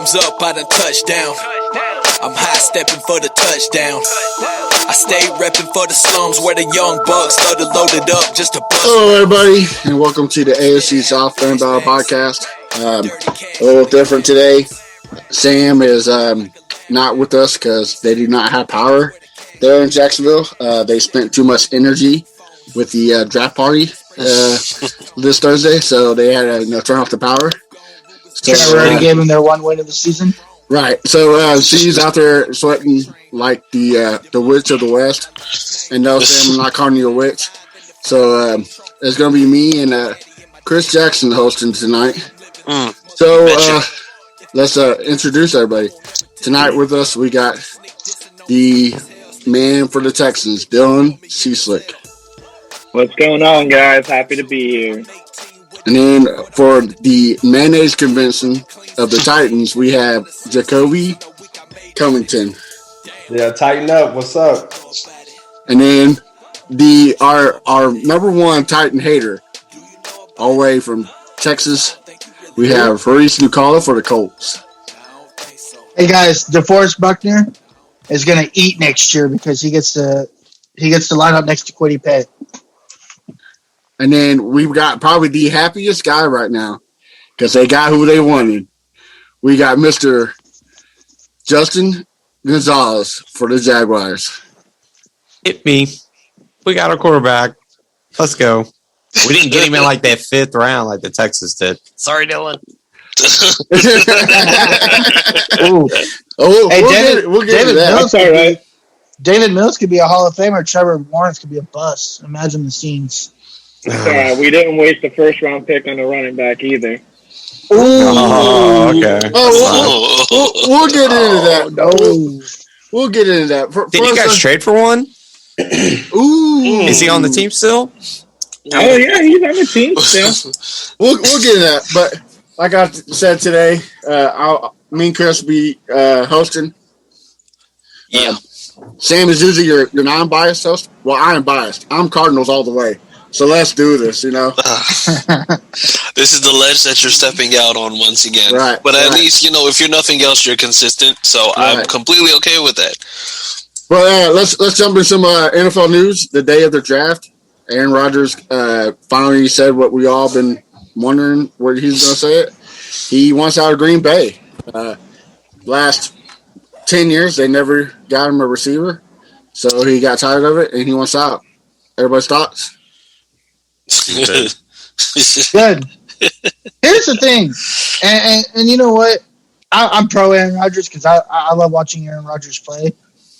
Time's up, I done touchdown. I'm high stepping for the touchdown. I stay repping for the slums where the young bucks started loaded up just to bust. Hello, everybody, and welcome to the AFC South NFL Podcast. A little different today. Sam is not with us because they do not have power there in Jacksonville. They spent too much energy with the draft party this Thursday, so they had to turn off the power. So, already gave them their one win of the season. Right. So she's out there sweating like the witch of the West. And no, Sam, I'm not calling you a witch. So it's going to be me and Chris Jackson hosting tonight. So let's introduce everybody. Tonight with us, we got the man for the Texans, Dylan Cieslik. What's going on, guys? Happy to be here. And then for the mayonnaise convention of the Titans, we have Jacoby Covington. Yeah, tighten up. What's up? And then our number one Titan hater, all the way from Texas, we have Harish Nookala for the Colts. Hey guys, DeForest Buckner is going to eat next year because he gets to line up next to Quiddy Pay. And then we've got probably the happiest guy right now because they got who they wanted. We got Mr. Justin Gunsaulus for the Jaguars. Hit me. We got our quarterback. Let's go. We didn't get him in like that fifth round like the Texans did. Sorry, Dylan. We'll get to that. That's all right. David Mills could be a Hall of Famer. Trevor Lawrence could be a bust. Imagine the scenes. We didn't waste the first round pick on a running back either. Ooh. Oh, okay. We'll get into that. No. We'll get into that. Did you guys trade for one? Ooh. Is he on the team still? Oh, yeah, he's on the team still. We'll get into that. But like I said today, me and Chris will be hosting. Yeah. Sam is usually your non-biased host. Well, I am biased. I'm Cardinals all the way. So let's do this, This is the ledge that you're stepping out on once again. Right. But at least, if you're nothing else, you're consistent. So I'm completely okay with that. Well, let's jump into some NFL news. The day of the draft, Aaron Rodgers finally said what we all been wondering where he's going to say it. He wants out of Green Bay. Last 10 years, they never got him a receiver. So he got tired of it, and he wants out. Everybody's thoughts? Good. Here's the thing, and you know what? I'm pro Aaron Rodgers because I love watching Aaron Rodgers play.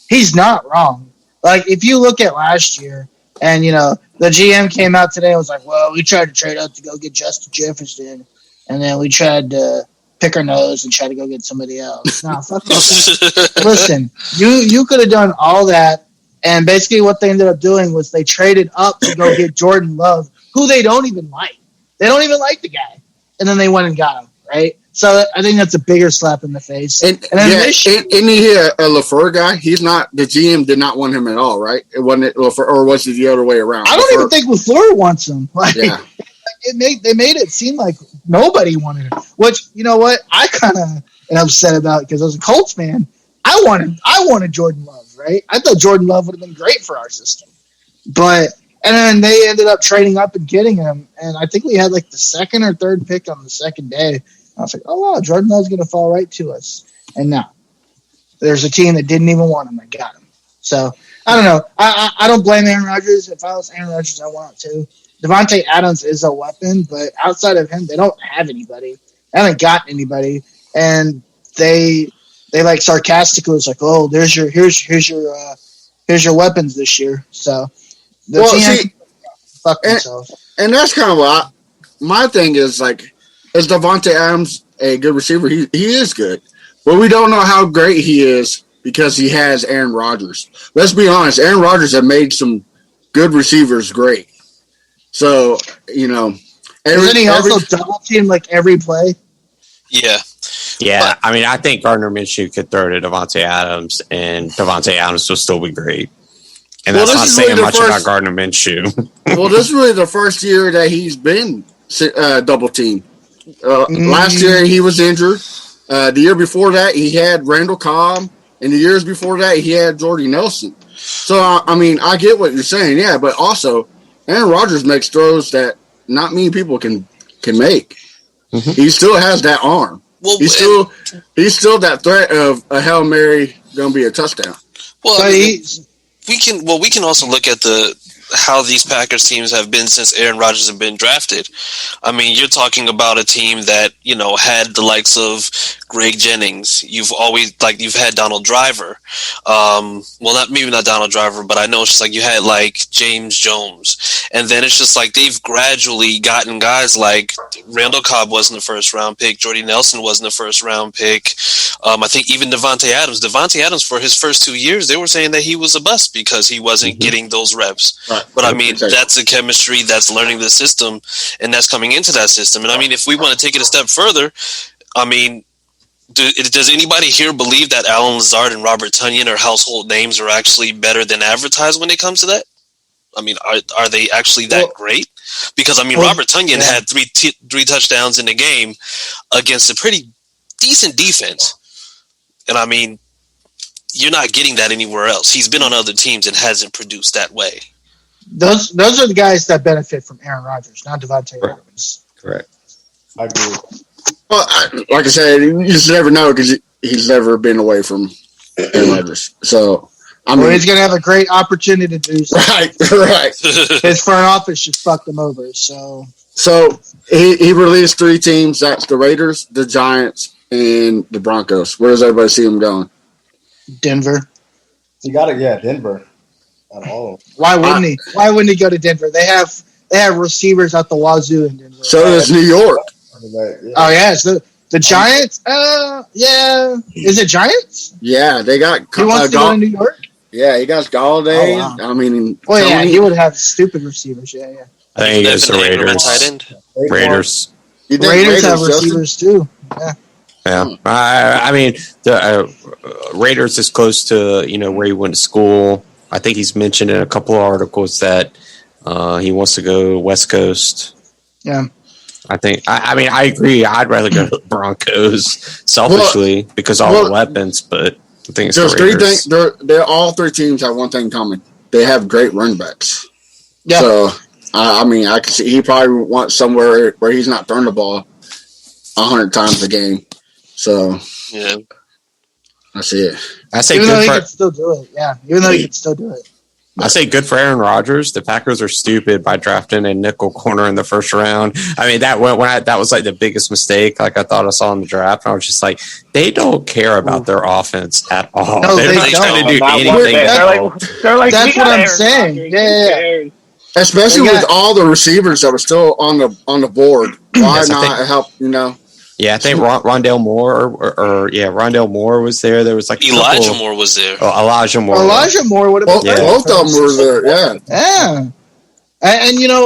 He's not wrong. Like, if you look at last year, and the GM came out today and was like, well, we tried to trade up to go get Justin Jefferson, and then we tried to pick our nose and try to go get somebody else. Nah, fuck that. Listen, you could have done all that, and basically what they ended up doing was they traded up to go get Jordan Love, who they don't even like. They don't even like the guy. And then they went and got him, right? So I think that's a bigger slap in the face. And isn't he a LaFleur guy? He's not. The GM did not want him at all, right? It wasn't LaFleur, or was it the other way around? I don't even think LaFleur wants him. Like, yeah. They made it seem like nobody wanted him. Which, you know what? I kind of am upset about because I was a Colts fan. I wanted Jordan Love, right? I thought Jordan Love would have been great for our system. And then they ended up trading up and getting him. And I think we had like the second or third pick on the second day. I was like, oh, wow, Jordan Love's going to fall right to us. And now there's a team that didn't even want him that got him. So, I don't know. I don't blame Aaron Rodgers. If I was Aaron Rodgers, I want to. Devontae Adams is a weapon, but outside of him, they don't have anybody. They haven't gotten anybody. And they like sarcastically was like, oh, here's your weapons this year. So fuck themselves. And that's kind of what my thing is. Like, is Devontae Adams a good receiver? He is good, but we don't know how great he is because he has Aaron Rodgers. Let's be honest. Aaron Rodgers have made some good receivers great. So isn't he also double team like every play? Yeah. Yeah, I mean, I think Gardner Minshew could throw to Devontae Adams, and Devontae Adams will still be great. And that's not saying much about Gardner Minshew. Well, this is really the first year that he's been double teamed. Last year he was injured. The year before that, he had Randall Cobb, and the years before that, he had Jordy Nelson. So, I mean, I get what you're saying, yeah, but also Aaron Rodgers makes throws that not many people can make. Mm-hmm. He still has that arm. Well, he's still that threat of a Hail Mary going to be a touchdown. Well, I mean, we can also look at how these Packers teams have been since Aaron Rodgers has been drafted. I mean, you're talking about a team that, had the likes of Greg Jennings. You've had Donald Driver. Maybe not Donald Driver, but I know it's just like you had like James Jones. And then it's just like they've gradually gotten guys like Randall Cobb wasn't a first round pick. Jordy Nelson wasn't a first round pick. I think even Devontae Adams for his first 2 years, they were saying that he was a bust because he wasn't getting those reps. Right. But I mean, that's a chemistry, that's learning the system, and that's coming into that system. And I mean, if we want to take it a step further, I mean, does anybody here believe that Alan Lazard and Robert Tonyan are household names are actually better than advertised when it comes to that? I mean, are they actually that great? Because I mean, Robert Tonyan had three touchdowns in the game against a pretty decent defense, and I mean, you're not getting that anywhere else. He's been on other teams and hasn't produced that way. Those are the guys that benefit from Aaron Rodgers, not Devontae Adams. Correct. I agree. Well, like I said, you just never know because he's never been away from Aaron Rodgers. So, he's going to have a great opportunity to do so. Right. His front office just fucked him over. So he released 3 teams. That's the Raiders, the Giants, and the Broncos. Where does everybody see him going? Denver. You got it, Denver. At all. Why wouldn't he? Why wouldn't he go to Denver? They have receivers at the wazoo in Denver. So does New York. Oh yeah, so the Giants. Yeah, is it Giants? Yeah, they got. He wants to go to New York. Yeah, he got Galladay. Oh, wow. I mean, he would have stupid receivers. Yeah. I think he goes to Raiders. Raiders have receivers too. Yeah. I mean, the Raiders is close to where he went to school. I think he's mentioned in a couple of articles that he wants to go West Coast. Yeah. I think. I mean, I agree. I'd rather go to the Broncos selfishly because all the weapons, but I think it's there's the Raiders. 3 things. They're all 3 teams have one thing in common. They have great running backs. Yeah. So I mean, I can see he probably wants somewhere where he's not throwing the ball 100 times a game. So yeah, that's it. I say even though he could still do it. Yeah, even though he could still do it. I say good for Aaron Rodgers. The Packers are stupid by drafting a nickel corner in the first round. I mean, that was like the biggest mistake. Like I thought I saw in the draft. I was just like, they don't care about their offense at all. No, they're not trying to do anything. They're like, that's what I'm saying. Yeah. Especially with all the receivers that were still on the board. Why not help? Yeah, I think Rondale Moore Rondale Moore was there. There was like Elijah Moore was there. Oh, Elijah Moore. Elijah Moore would have been both of them were there. Yeah. Yeah.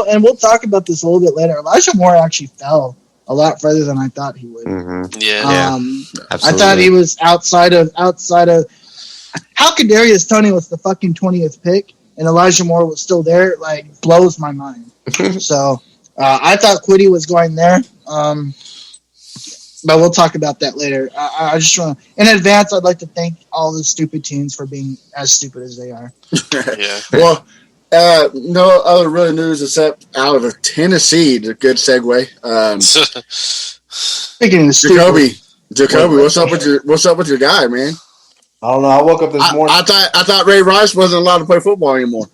And we'll talk about this a little bit later. Elijah Moore actually fell a lot further than I thought he would. Mm-hmm. Yeah. I thought he was outside of. How Kadarius Toney was the fucking 20th pick and Elijah Moore was still there? Like blows my mind. So I thought Quiddy was going there. But we'll talk about that later. I just want to, in advance, I'd like to thank all the stupid teams for being as stupid as they are. Yeah. Well, no other really news except out of Tennessee. A good segue. Speaking of stupid, Jacoby, what's up with your guy, man? I don't know. I woke up this morning. I thought Ray Rice wasn't allowed to play football anymore.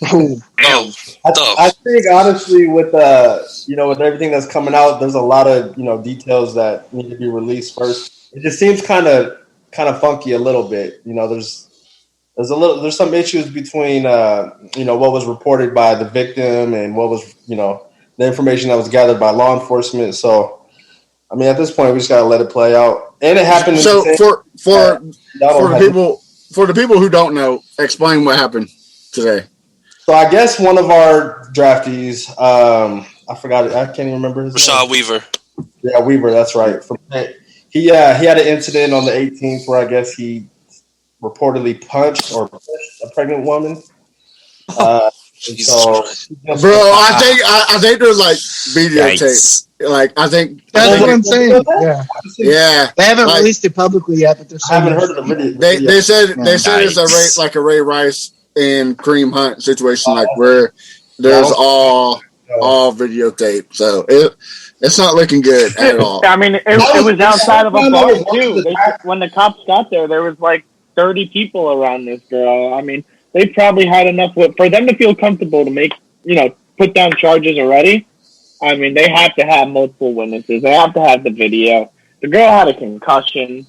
I think honestly, with with everything that's coming out, there's a lot of details that need to be released first. It just seems kind of funky a little bit. There's some issues between what was reported by the victim and what was the information that was gathered by law enforcement. So. I mean, at this point, we just gotta let it play out, and it happened. So for the people who don't know, explain what happened today. So I guess one of our draftees, I forgot it. I can't even remember his Rashad name. Weaver. Yeah, Weaver. That's right. He had an incident on the 18th where I guess he reportedly punched or pushed a pregnant woman. Jesus So, Christ. Bro, I think there's like videotape. Yikes. Like I think That's what I'm saying. yeah. They haven't Like- released it publicly yet, but they're I haven't saying heard of the video. They said it's Yikes. like a Ray Rice and Kareem Hunt situation, like where there's all videotape. So it's not looking good at all. I mean, it was outside of a bar too. When the cops got there was like 30 people around this girl. I mean, they probably had enough for them to feel comfortable to make put down charges already. I mean, they have to have multiple witnesses. They have to have the video. The girl had a concussion.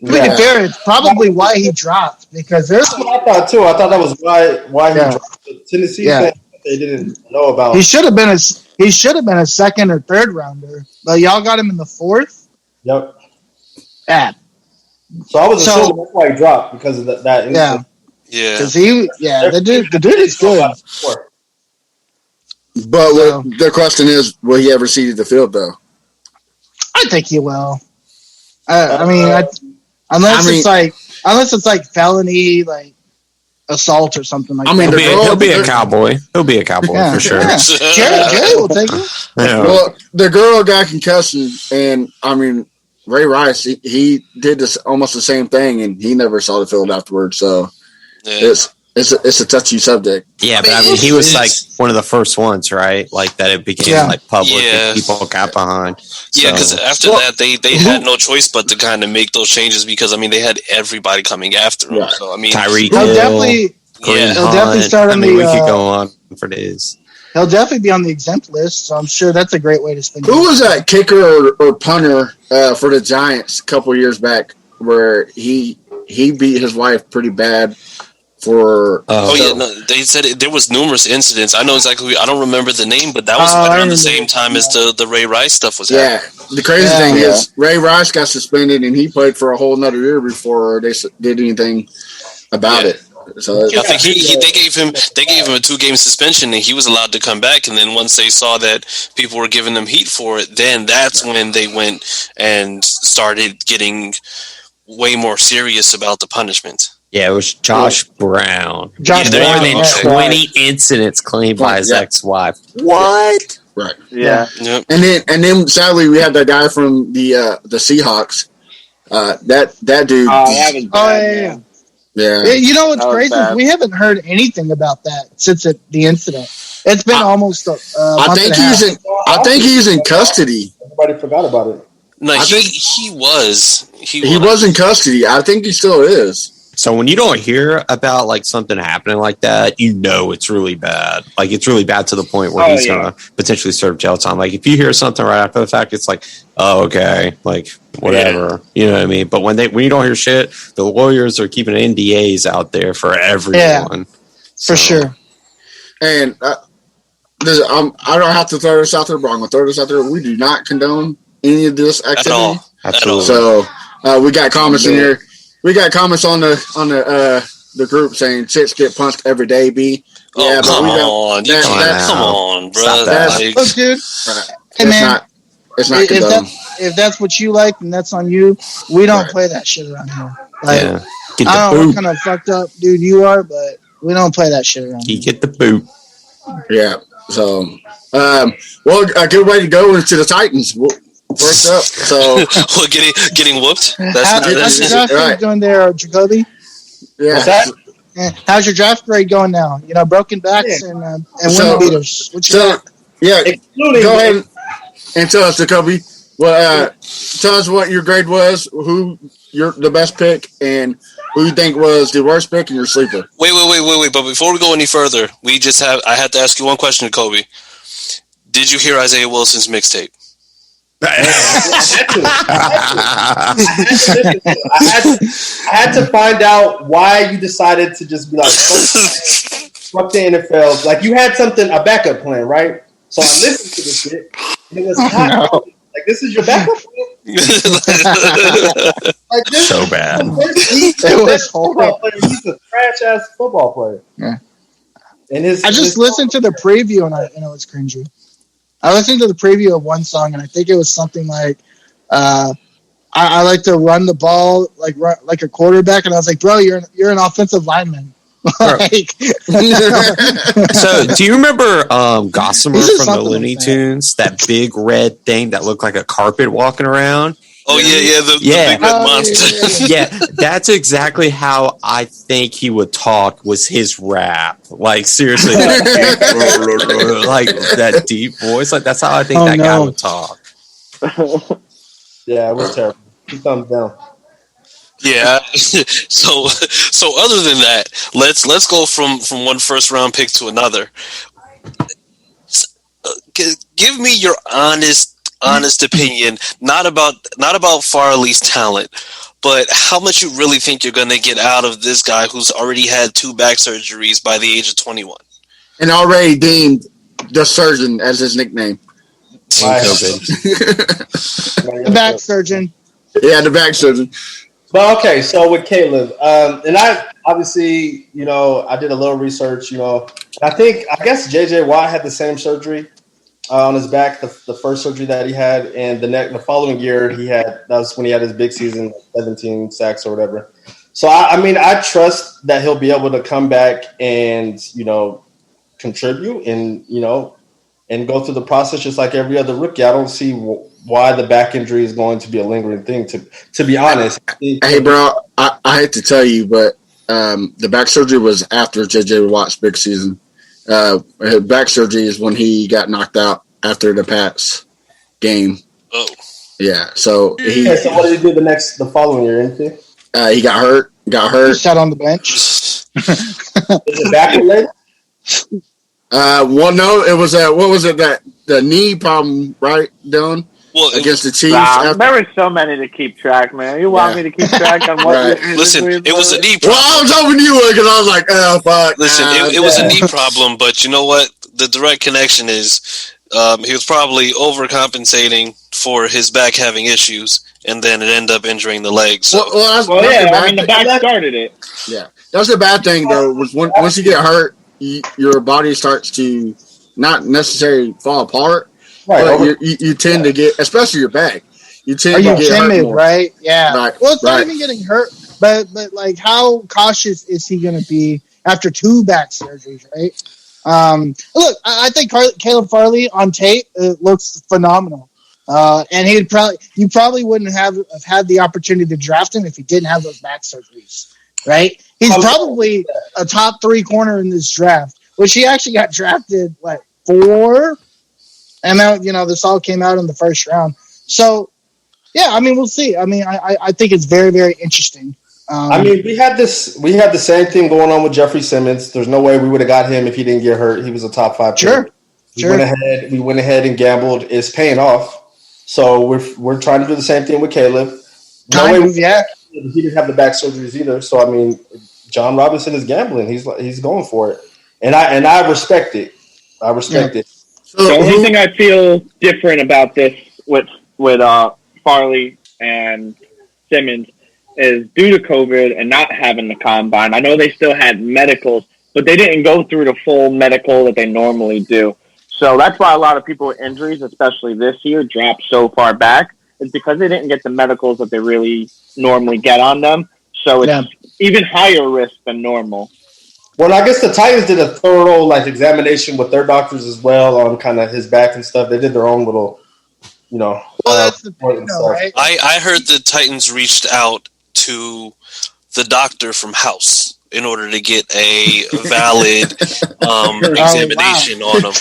To be fair, it's probably why he dropped, because there's That's what I thought too. I thought that was why he dropped it. Tennessee said they didn't know about. He should have been a second or third rounder, but y'all got him in the fourth. Yep. Yeah, So I was assuming that's why he dropped, because of that incident. Yeah. because the dude is good. But the question is, will he ever see the field though? I think he will. Unless it's like felony, like assault or something like I mean, that. He'll be a cowboy. He'll be a cowboy for sure. Yeah. Jerry will take it. Yeah. Well, the girl got concussion, and I mean, Ray Rice, he did this almost the same thing, and he never saw the field afterwards. So it's a touchy subject. Yeah, but I mean, he was like one of the first ones, right? Like that it became like public and people got behind. Yeah, because after that, they had no choice but to kind of make those changes, because I mean they had everybody coming after him. Right. So I mean, Tyreek He'll Hill, definitely Kareem he'll definitely Hunt. start on I mean, we the, could go on for days. he'll definitely be on the exempt list. So I'm sure that's a great way to spend. Who was that kicker or punter for the Giants a couple years back, where he beat his wife pretty bad for? They said there was numerous incidents. I know exactly. I don't remember the name, but that was right around the same time as the Ray Rice stuff was happening. The crazy thing is Ray Rice got suspended, and he played for a whole nother year before they did anything about it. So I think they gave him a 2-game suspension, and he was allowed to come back. And then once they saw that people were giving them heat for it, then that's when they went and started getting way more serious about the punishment. Yeah, it was Josh Brown. Brown, More than 20 incidents claimed by his ex-wife. What? Right. Yeah. Yep. And then sadly we had that guy from the Seahawks. That dude. Yeah. You know what's That was crazy? bad. We haven't heard anything about that since the incident. It's been almost a month I think and a half. he's in custody. Everybody forgot about it. No, I think he was. He was in custody. I think he still is. So when you don't hear about like something happening like that, you know it's really bad. Like it's really bad to the point where he's gonna potentially serve jail time. Like if you hear something right after the fact, it's like, oh, okay, like whatever. You know what I mean? But when you don't hear shit, the lawyers are keeping NDAs out there for everyone. For sure. And I don't have to throw this out there, but I'm gonna throw this out there. We do not condone any of this activity At all. Absolutely. So we got comments in here. We got comments on the group saying chicks get punched every day. B. Oh, come on. Come on, bro. Look, dude. Right. Hey, man. It's not condoned. If that's what you like, then that's on you. We don't play that shit around here. Like, Yeah. Get I don't the know what boot. kind of fucked up dude you are, but we don't play that shit around You here. get the boot. Yeah. So, well, a good way to go into the Titans. First up. So, Well, getting whooped. How's your That's draft grade going there, Jacoby? yeah. How's your draft grade going now? You know, broken backs and So- wind beaters. What you So, got? yeah. Excluding Go ahead and tell us, Jacoby. Well, tell us what your grade was, who the best pick, and who you think was the worst pick and your sleeper. Wait. But before we go any further, I had to ask you one question, Kobe. Did you hear Isaiah Wilson's mixtape? I had to find out why you decided to just be like, fuck the NFL. Like you had a backup plan, right? So I listened to this shit, and it was hot. Like this is your backup plan? Like this So bad. It was horrible. He's a trash ass football player. Yeah. And I just listened to the preview and it was cringy. I listened to the preview of one song and I think it was something like, I like to run the ball like a quarterback, and I was like, bro, you're an offensive lineman. Like, So, do you remember Gossamer This is from the something Looney like that. Tunes? That big red thing that looked like a carpet walking around? Oh yeah, the Yeah. big red monster. Yeah, that's exactly how I think he would talk. Was his rap like seriously, like that deep voice? Like that's how I think that guy would talk. Yeah, it was terrible. 2 thumbs down. Yeah. So other than that, let's go from one first round pick to another. Give me your honest opinion, not about Farley's talent, but how much you really think you're going to get out of this guy who's already had 2 back surgeries by the age of 21. And already deemed the surgeon as his nickname. The back surgeon. Yeah, the back surgeon. But okay, so with Caleb, and I obviously, I did a little research, I guess JJ Watt had the same surgery on his back, the first surgery that he had, and the following year that was when he had his big season, 17 sacks or whatever. So I trust that he'll be able to come back and contribute and and go through the process just like every other rookie. I don't see why the back injury is going to be a lingering thing. To be honest, hey bro, I hate to tell you, but the back surgery was after JJ Watt's big season. His back surgery is when he got knocked out after the Pats game. Oh, yeah. So so what did he do the following year? He got hurt. He sat on the bench. Is it back related? Well, no, it was what was it that the knee problem, right, Dylan? Well, against the Chiefs. There were so many to keep track, man. You want me to keep track on what? Right. Listen, it was a knee problem. Well, I was hoping you would because I was like, oh fuck. Listen, it was a knee problem, but you know what? The direct connection is he was probably overcompensating for his back having issues, and then it ended up injuring the leg. So. That's the back started it. Yeah, that's the bad thing though. Was once you get hurt, your body starts to not necessarily fall apart. Right. But you tend to get, especially your back. You tend to get hurt more. Right? Yeah. Right. Well, it's not even getting hurt, but like, how cautious is he going to be after 2 back surgeries? Right. Look, I think Caleb Farley on tape looks phenomenal, and you probably wouldn't have had the opportunity to draft him if he didn't have those back surgeries. Right. He's probably a top 3 corner in this draft, which he actually got drafted 4. And now, this all came out in the first round. So, yeah, we'll see. I think it's very, very interesting. We had the same thing going on with Jeffrey Simmons. There's no way we would have got him if he didn't get hurt. He was a top 5 pick. We went ahead and gambled. It's paying off. So we're trying to do the same thing with Caleb. He didn't have the back surgeries either. So John Robinson is gambling. He's going for it, and I respect it. It. The only thing I feel different about this with Farley and Simmons is due to COVID and not having the combine. I know they still had medicals, but they didn't go through the full medical that they normally do. So that's why a lot of people with injuries, especially this year, dropped so far back. It's because they didn't get the medicals that they really normally get on them. So it's even higher risk than normal. Well, I guess the Titans did a thorough examination with their doctors as well on kind of his back and stuff. They did their own little, Well, that's the thing, right? I heard the Titans reached out to the doctor from House in order to get a valid examination on him.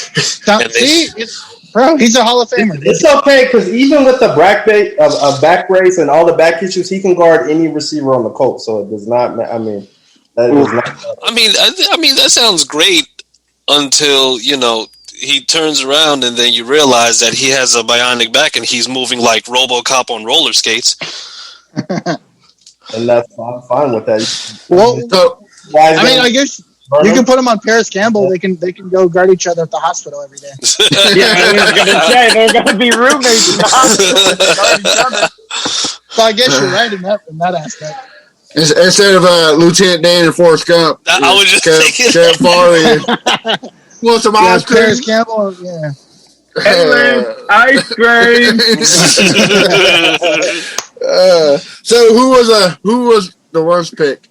Bro, he's a Hall of Famer. It's okay because even with the back brace and all the back issues, he can guard any receiver on the Colts. So it does not. That sounds great until he turns around and then you realize that he has a bionic back and he's moving like RoboCop on roller skates. And I'm fine with that. Well, I guess you can put them on Paris Campbell. They can go guard each other at the hospital every day. Yeah, I was gonna say they're gonna be roommates in the hospital. Guard each other. So I guess you're right in that aspect. Instead of Lieutenant Dan and Forrest Gump, I was just thinking Caleb Farley. Want some ice cream? Paris Campbell, yeah. Hey, ice cream. So who was the worst pick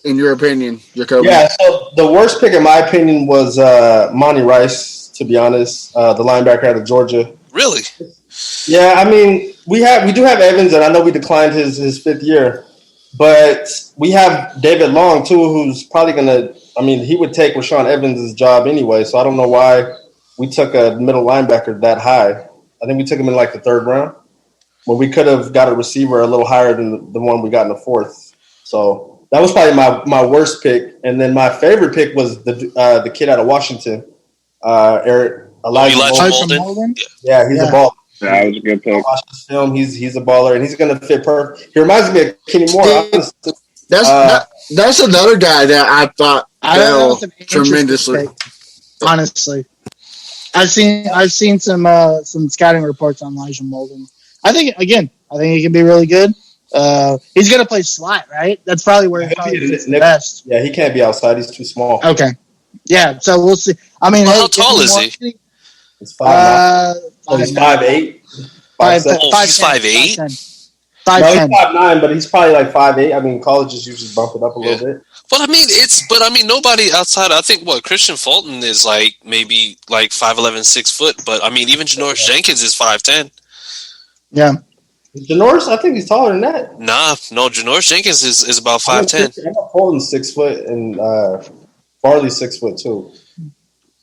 in your opinion, Jacoby? Yeah, so the worst pick, in my opinion, was Monty Rice, to be honest, the linebacker out of Georgia. Really? Yeah, I mean, we do have Evans, and I know we declined his fifth year, but we have David Long, too, who's probably going to – I mean, he would take Rashawn Evans' job anyway, so I don't know why we took a middle linebacker that high. I think we took him in like the third round, when we could have got a receiver a little higher than the one we got in the fourth. So that was probably my worst pick. And then my favorite pick was the kid out of Washington, Elijah Molden. Yeah, he's a baller. Yeah, that was a good pick. I watched his film. He's a baller, and he's going to fit perfect. He reminds me of Kenny Moore. Honestly. That's another guy that I thought fell tremendously. Pick, honestly, I've seen some scouting reports on Elijah Molden. I think he can be really good. He's going to play slot, right? That's probably where he probably fits the best. Yeah, he can't be outside. He's too small. Okay. Yeah, so we'll see. I mean, how tall is he? He's 5'9". He's 5'8". 5'10". He's 5'8". 5'10". No, he's 5'9", but he's probably like 5'8". I mean, colleges usually bump it up a little bit. But I mean, nobody outside. I think Christian Fulton is like maybe like 5'11", 6 foot. But I mean, even Janoris Jenkins is 5'10". Yeah. Janoris, I think he's taller than that. No, Janoris Jenkins is about 5'10". I thought Fulton's 6 foot and Farley's 6 foot too.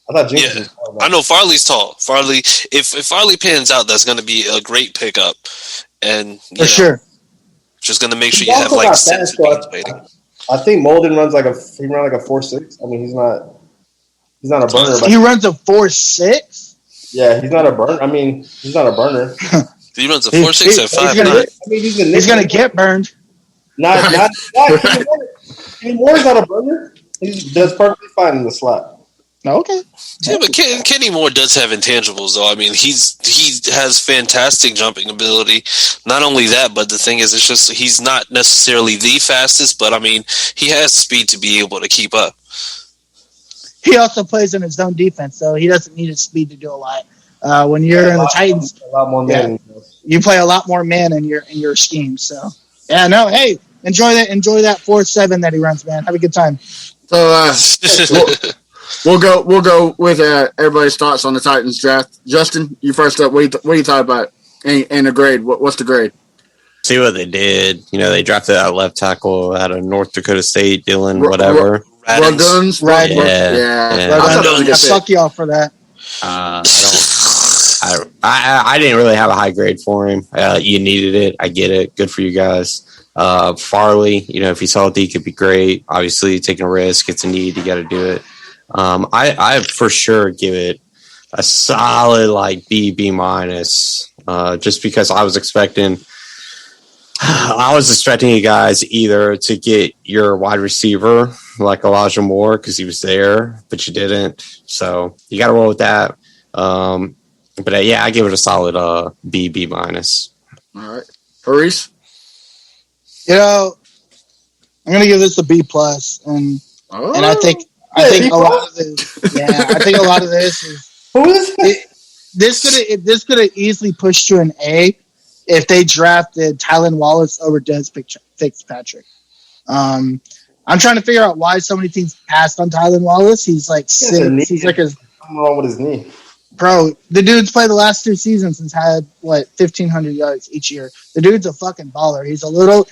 I thought Jenkins was taller. I know Farley's tall. Farley, if Farley pans out, that's going to be a great pickup, and sure, just going to make sure you have like 6 speeds waiting. I think Molden runs like a 4.6. I mean, he's not a burner. He runs a 4.6. Yeah, he's not a burner. I mean, he's not a burner. He runs a 4.6 at 5'9". He's going to get burned. Not Kenny Moore's not a burner. He does perfectly fine in the slot. Okay. Yeah, but Kenny Moore does have intangibles, though. I mean, he has fantastic jumping ability. Not only that, but the thing is, it's just he's not necessarily the fastest, but I mean, he has the speed to be able to keep up. He also plays in his zone defense, so he doesn't need his speed to do a lot. When you're in the Titans, a lot more man. You play a lot more man in your scheme. So yeah, no, hey, enjoy that 4.7 that he runs, man. Have a good time. So we'll go with everybody's thoughts on the Titans draft. Justin, you first up. What do you thought about and the grade? What's the grade? See what they did. They drafted that left tackle out of North Dakota State, Dylan, whatever. Rodgers. Yeah. I suck y'all for that. I didn't really have a high grade for him. You needed it. I get it. Good for you guys. Farley, if he's healthy, he could be great. Obviously, taking a risk. It's a need. You got to do it. I for sure give it a solid like B minus. Just because I was expecting you guys either to get your wide receiver like Elijah Moore because he was there, but you didn't. So you got to roll with that. But I give it a solid B minus. All right, Harish. I'm gonna give this a B plus, and I think a lot of this. Yeah, I think a lot of this is this could have easily pushed to an A if they drafted Tylan Wallace over Des Fitzpatrick. I'm trying to figure out why so many teams passed on Tylan Wallace. He's like six. He's like something wrong with his knee. Bro, the dude's played the last 2 seasons and had 1,500 yards each year. The dude's a fucking baller. He's a little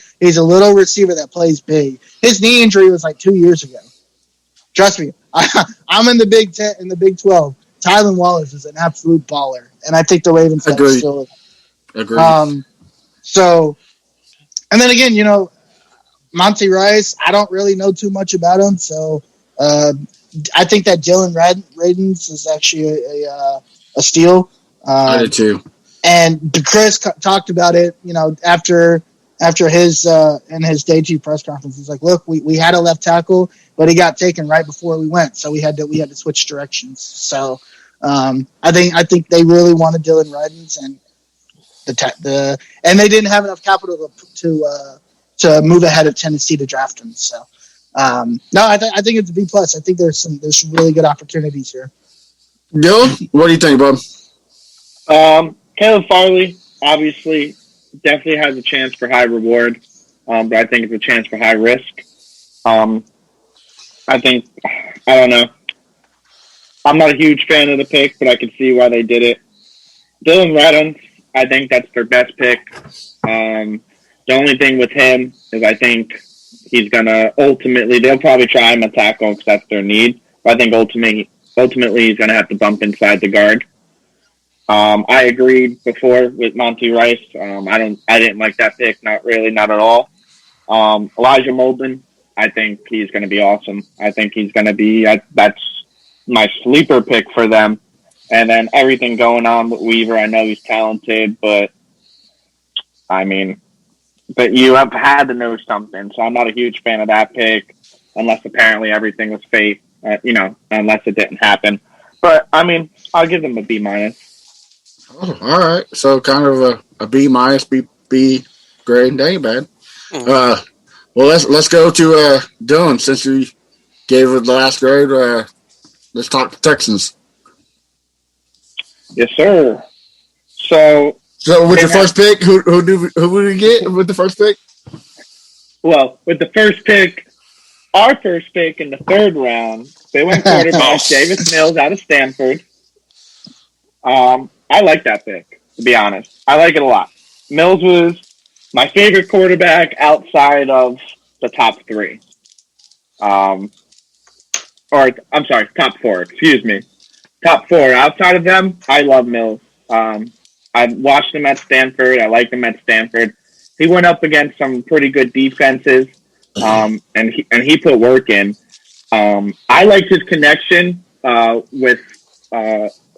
receiver that plays big. His knee injury was like 2 years ago. Trust me, I'm in the Big 10 and the Big 12. Tylan Wallace is an absolute baller, and I think the Ravens still. Agreed. So, and then again, Monty Rice. I don't really know too much about him, so. I think that Dylan Radins is actually a steal. I did too. And Chris talked about it, after his in his day 2 press conference. He's like, "Look, we had a left tackle, but he got taken right before we went, so we had to switch directions." So I think they really wanted Dylan Radins, and and they didn't have enough capital to move ahead of Tennessee to draft him. So. No, I think it's a B plus. I think there's some really good opportunities here. Dylan, what do you think, bub? Caleb Farley obviously definitely has a chance for high reward, but I think it's a chance for high risk. I think, I don't know. I'm not a huge fan of the pick, but I can see why they did it. Dylan Redden, I think that's their best pick. The only thing with him is I think he's going to ultimately, they'll probably try him a tackle because that's their need. But I think ultimately he's going to have to bump inside the guard. I agreed before with Monty Rice. I didn't like that pick. Not really, not at all. Elijah Molden, I think he's going to be awesome. I think he's going to be, that's my sleeper pick for them. And then everything going on with Weaver, I know he's talented, but you have had to know something. So I'm not a huge fan of that pick, unless apparently everything was fake, unless it didn't happen. But I'll give them a B-. Oh, all right. So kind of a B-, B grade. That ain't bad. Well, let's go to Dylan. Since you gave it the last grade, let's talk the Texans. Yes, sir. So with your first pick, who would we get with the first pick? Well, with the first pick, our first pick in the third round, they went quarterback Davis Mills out of Stanford. I like that pick, to be honest. I like it a lot. Mills was my favorite quarterback outside of the top three. Top four, excuse me. Top four. Outside of them, I love Mills. I watched him at Stanford. I liked him at Stanford. He went up against some pretty good defenses, and he put work in. I liked his connection with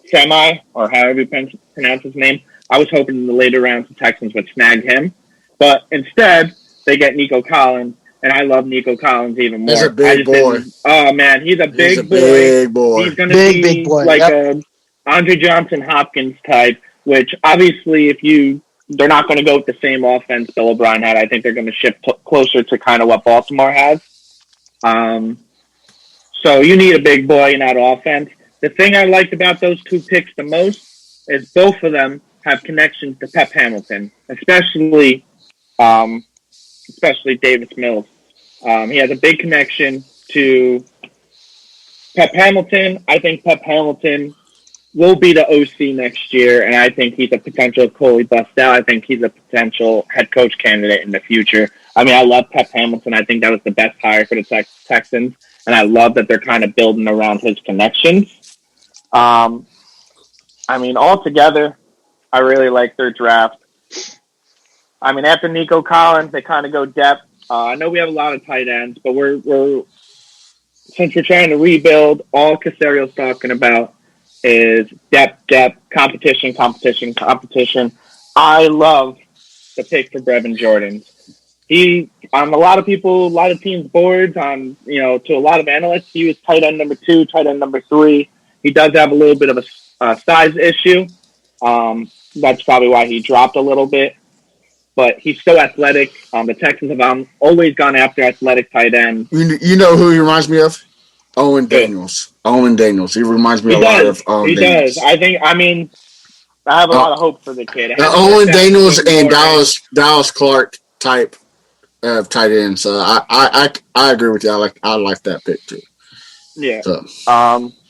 Semi, or however you pronounce his name. I was hoping in the later rounds the Texans would snag him, but instead they get Nico Collins, and I love Nico Collins even more. He's a big boy. Oh man, he's a big boy. Big boy. He's going to be big boy. Like a Andre Johnson Hopkins type. Which obviously, they're not going to go with the same offense Bill O'Brien had. I think they're going to shift closer to kind of what Baltimore has. So you need a big boy in that offense. The thing I liked about those two picks the most is both of them have connections to Pep Hamilton, especially Davis Mills. He has a big connection to Pep Hamilton. I think Pep Hamilton will be the OC next year, and I think he's a potential Coley bust out. I think he's a potential head coach candidate in the future. I love Pep Hamilton. I think that was the best hire for the Texans, and I love that they're kind of building around his connections. Altogether, I really like their draft. After Nico Collins, they kind of go depth. I know we have a lot of tight ends, but since we're trying to rebuild, all Casario's talking about is depth, competition. I love the pick for Brevin Jordan. He, on a lot of teams' boards, to a lot of analysts, he was tight end number 2, tight end number 3. He does have a little bit of a size issue. That's probably why he dropped a little bit. But he's so athletic. The Texans have always gone after athletic tight ends. You know who he reminds me of? Owen Daniels. He reminds me a lot of Owen Daniels. He does. I have a lot of hope for the kid. Owen Daniels and Dallas Clark type of tight end. So I agree with you. I like that pick too. Yeah. So.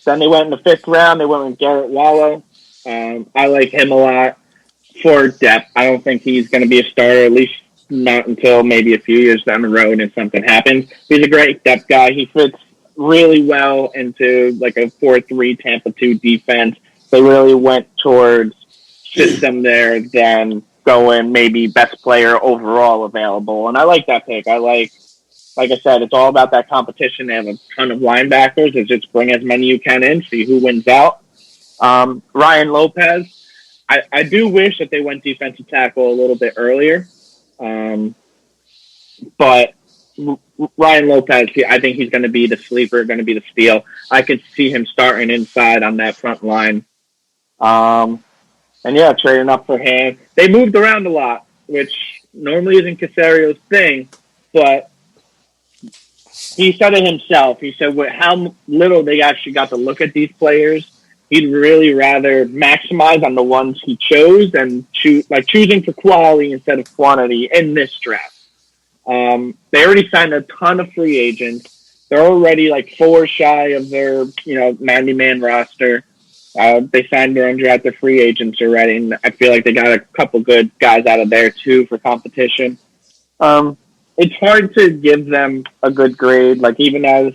Then they went in the 5th round. They went with Garrett Wallow. I like him a lot for depth. I don't think he's going to be a starter, at least not until maybe a few years down the road if something happens. He's a great depth guy. He fits really well into like a 4-3 Tampa 2 defense. They really went towards system there than going maybe best player overall available. And I like that pick. Like I said, it's all about that competition. They have a ton of linebackers. It's just bring as many you can in, see who wins out. Ryan Lopez, I do wish that they went defensive tackle a little bit earlier. But Ryan Lopez, I think he's going to be the sleeper, going to be the steal. I could see him starting inside on that front line. Trading up for him. They moved around a lot, which normally isn't Casario's thing, but he said it himself. He said how little they actually got to look at these players. He'd really rather maximize on the ones he chose and choosing for quality instead of quantity in this draft. They already signed a ton of free agents. They're already like 4 shy of their 90-man roster. They signed their undrafted free agents already, and I feel like they got a couple good guys out of there too for competition. It's hard to give them a good grade, like even as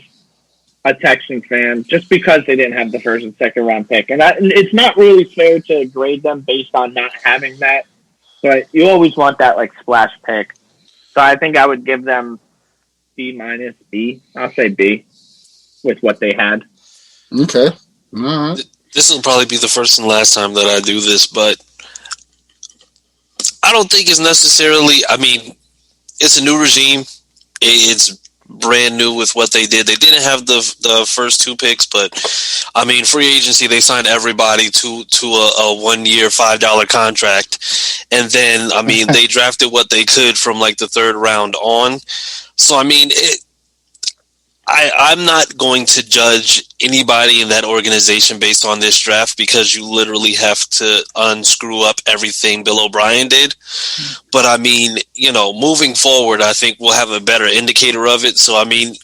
a Texan fan, just because they didn't have the first and second round pick. And it's not really fair to grade them based on not having that, but you always want that like splash pick. So I think I would give them B-, B. I'll say B with what they had. Okay. All right. This will probably be the first and last time that I do this, but I don't think it's necessarily, I mean, it's a new regime. It's brand new with what they did. They didn't have the first 2 picks, but I mean, free agency, they signed everybody to a 1-year $5 contract, and then I mean they drafted what they could from like the 3rd round on. So I mean, I'm not going to judge anybody in that organization based on this draft, because you literally have to unscrew up everything Bill O'Brien did. But I mean, moving forward, I think we'll have a better indicator of it. So I mean,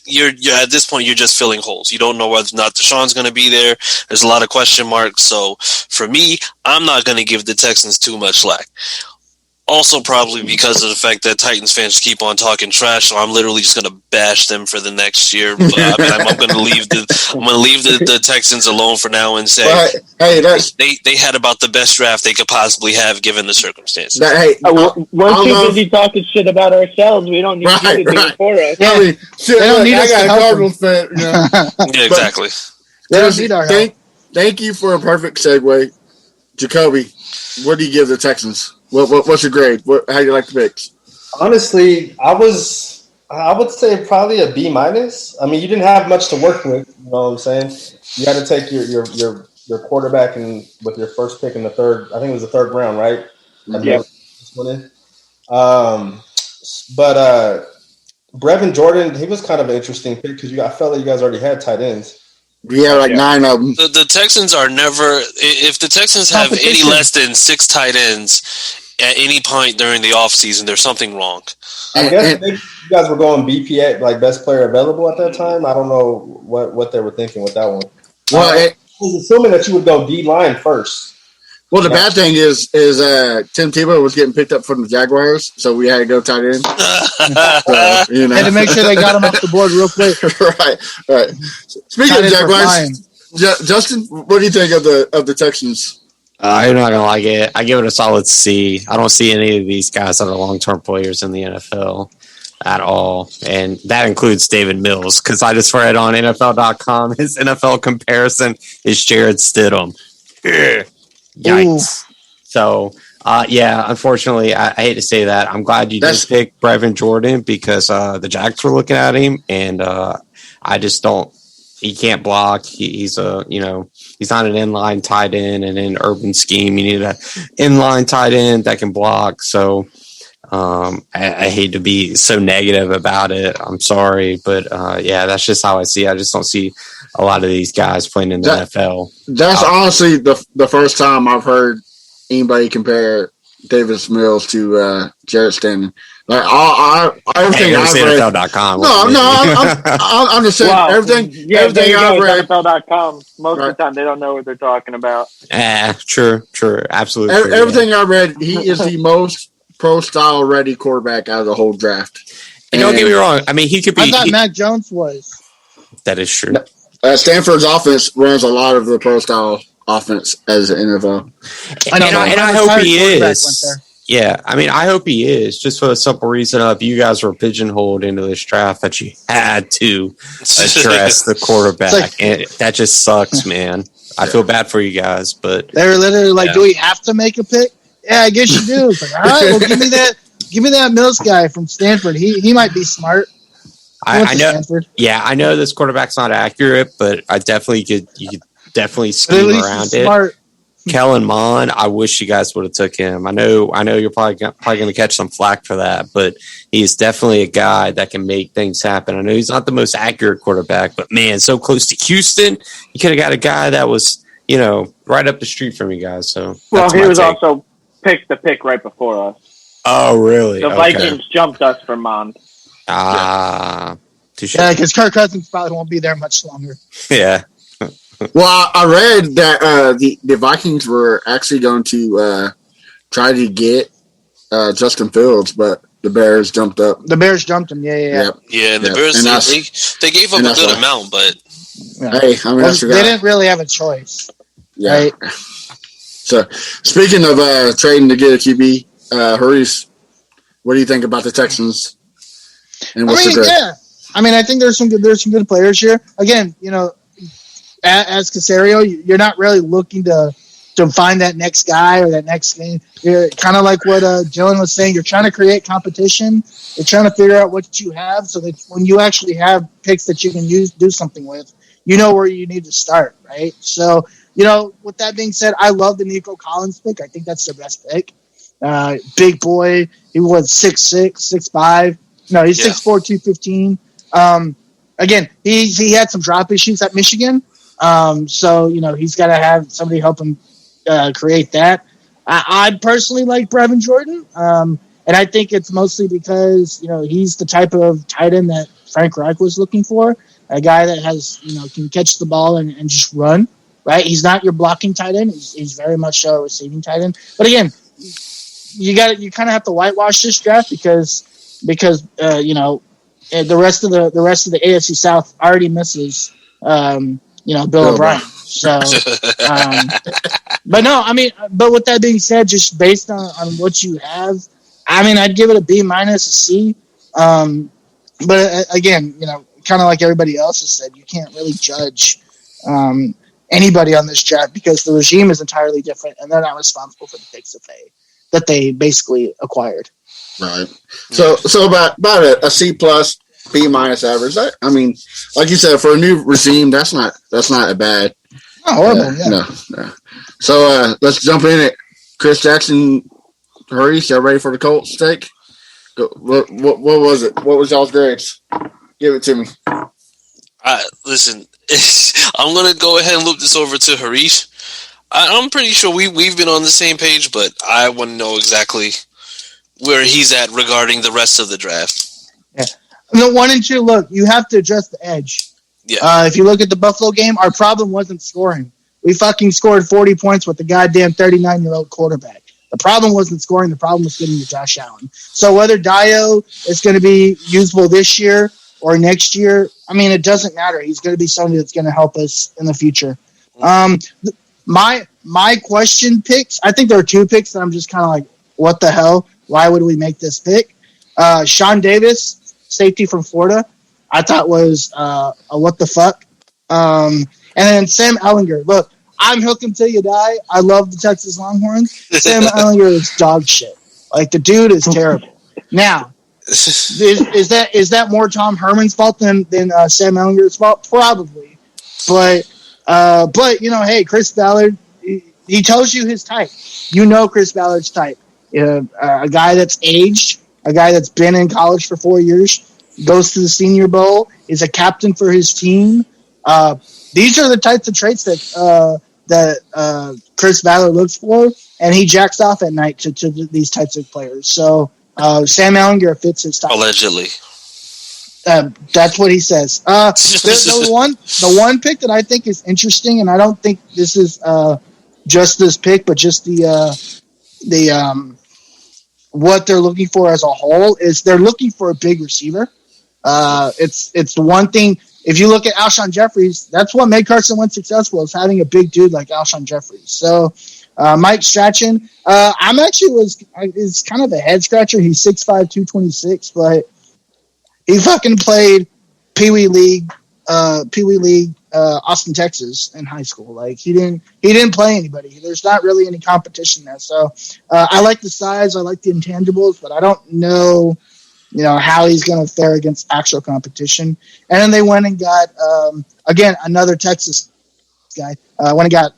you're at this point, you're just filling holes. You don't know whether or not Deshaun's going to be there. There's a lot of question marks. So for me, I'm not going to give the Texans too much slack. Also, probably because of the fact that Titans fans keep on talking trash, so I'm literally just going to bash them for the next year. But I mean, I'm going to leave the Texans alone for now and say, hey, they had about the best draft they could possibly have given the circumstances. We're too busy talking shit about ourselves. We don't need you to do it for us. Yeah. I mean, shit, They don't need us to I got a help Cardinals fan. Yeah, exactly. They don't need our help. Thank you for a perfect segue. Jacoby, what do you give the Texans? What's your grade? How do you like the picks? Honestly, I would say probably a B-. I mean, you didn't have much to work with. You know what I'm saying? You had to take your quarterback and with your first pick in the 3rd. I think it was the 3rd round, right? Yeah. But Brevin Jordan, he was kind of an interesting pick because I felt like you guys already had tight ends. We have like 9 of them. The Texans are never. If the Texans have any less than 6 tight ends at any point during the offseason, there's something wrong. I guess maybe you guys were going BPA, like best player available at that time. I don't know what they were thinking with that one. Well, I was assuming that you would go D-line first. Well, the bad thing is Tim Tebow was getting picked up from the Jaguars, so we had to go tight end. So, Had to make sure they got him off the board real quick. right. Speaking of Jaguars, Justin, what do you think of the Texans? I'm not gonna like it. I give it a solid C. I don't see any of these guys that are long-term players in the NFL at all, and that includes David Mills, because I just read on NFL.com his NFL comparison is Jared Stidham. Yikes! So, unfortunately, I hate to say that. I'm glad you did pick Brevin Jordan, because the Jags were looking at him, and I just don't. He can't block. He's not an inline tight end, and in urban scheme, you need an inline tight end that can block. So I hate to be so negative about it. I'm sorry, but that's just how I see it. I just don't see a lot of these guys playing in the NFL. That's honestly the first time I've heard anybody compare Davis Mills to Jarrett Stanton. Like everything I've read. NFL.com. I'm just saying everything I've read. NFL.com. Most of the time, they don't know what they're talking about. True, absolutely. Everything I read, he is the most pro-style ready quarterback out of the whole draft. And don't get me wrong. I mean, he could be. I thought Mac Jones was. That is true. Stanford's offense runs a lot of the pro-style offense as an NFL. And I hope he is. Yeah, I mean, I hope he is, just for the simple reason of you guys were pigeonholed into this draft that you had to address the quarterback. And that just sucks, man. I feel bad for you guys, but they were literally like, "Do we have to make a pick?" Yeah, I guess you do. It's like, all right, well, give me that Mills guy from Stanford. He might be smart. I know. Stanford. Yeah, I know this quarterback's not accurate, but I definitely you could definitely scheme around it. Smart. Kellen Mond, I wish you guys would have took him. I know you're probably going to catch some flack for that, but he's definitely a guy that can make things happen. I know he's not the most accurate quarterback, but man, so close to Houston, you could have got a guy that was, right up the street from you guys. So, well, he was also picked the pick right before us. Oh, really? The Vikings jumped us for Mond. Touche. Yeah, because Kirk Cousins probably won't be there much longer. Yeah. Well, I read that the Vikings were actually going to try to get Justin Fields, but the Bears jumped up. The Bears jumped him. Yeah. Yeah, and the Bears, they gave up a good amount, but... Yeah. Hey, I mean, they didn't really have a choice. Yeah. Right? So, speaking of trading to get a QB, Harish, what do you think about the Texans? And what's the grade? Yeah. I mean, I think there's some good players here. Again, as Casario, you're not really looking to find that next guy or that next thing. You're kind of like what Dylan was saying. You're trying to create competition. You're trying to figure out what you have so that when you actually have picks that you can do something with, you know where you need to start, right? So, with that being said, I love the Nico Collins pick. I think that's their best pick. Big boy. He was 6'6", 6'5". No, he's 6'4", 215. Again, he had some drop issues at Michigan. So, he's got to have somebody help him create that. I personally like Brevin Jordan. And I think it's mostly because, he's the type of tight end that Frank Reich was looking for. A guy that has, can catch the ball and just run, right? He's not your blocking tight end. He's very much a receiving tight end. But again, you kind of have to whitewash this draft because the rest of the AFC South already misses Bill O'Brien. So, but no, I mean, but with that being said, just based on what you have, I mean, I'd give it a B-, a C. But again, kind of like everybody else has said, you can't really judge anybody on this draft because the regime is entirely different, and they're not responsible for the picks that they basically acquired. Right. So about a C+, B- average. I mean, like you said, for a new regime, that's not a bad. Not horrible. No. So let's jump in it. Chris Jackson, Harish, y'all ready for the Colts take? What was it? What was y'all's grades? Give it to me. Listen, I'm going to go ahead and loop this over to Harish. I'm pretty sure we've been on the same page, but I want to know exactly where he's at regarding the rest of the draft. Yeah. The 1 and 2, look, you have to adjust the edge. Yeah. If you look at the Buffalo game, our problem wasn't scoring. We fucking scored 40 points with the goddamn 39-year-old quarterback. The problem wasn't scoring. The problem was getting to Josh Allen. So whether Dio is going to be usable this year or next year, I mean, it doesn't matter. He's going to be somebody that's going to help us in the future. My question picks, I think there are 2 picks that I'm just kind of like, what the hell? Why would we make this pick? Sean Davis, safety from Florida, I thought was a what the fuck. And then Sam Ehlinger. Look, I'm hooked until you die. I love the Texas Longhorns. Sam Ehlinger is dog shit. Like, the dude is terrible. Now, is that more Tom Herman's fault than Sam Ehlinger's fault? Probably. But hey, Chris Ballard, he tells you his type. Chris Ballard's type. A guy that's aged, a guy that's been in college for 4 years, goes to the Senior Bowl, is a captain for his team. These are the types of traits that Chris Ballard looks for, and he jacks off at night to these types of players. So Sam Ehlinger fits his type. Allegedly. That's what he says. The one pick that I think is interesting, and I don't think this is just this pick, but just the what they're looking for as a whole is they're looking for a big receiver. It's the one thing. If you look at Alshon Jeffries, that's what made Carson Wentz successful, is having a big dude like Alshon Jeffries. So Mike Strachan, is kind of a head scratcher. He's 6'5", 226, but he fucking played Pee Wee League, Austin, Texas in high school. Like, he didn't play anybody. There's not really any competition there. So I like the size, I like the intangibles, but I don't know, how he's going to fare against actual competition. And then they went and got again another Texas guy. When he got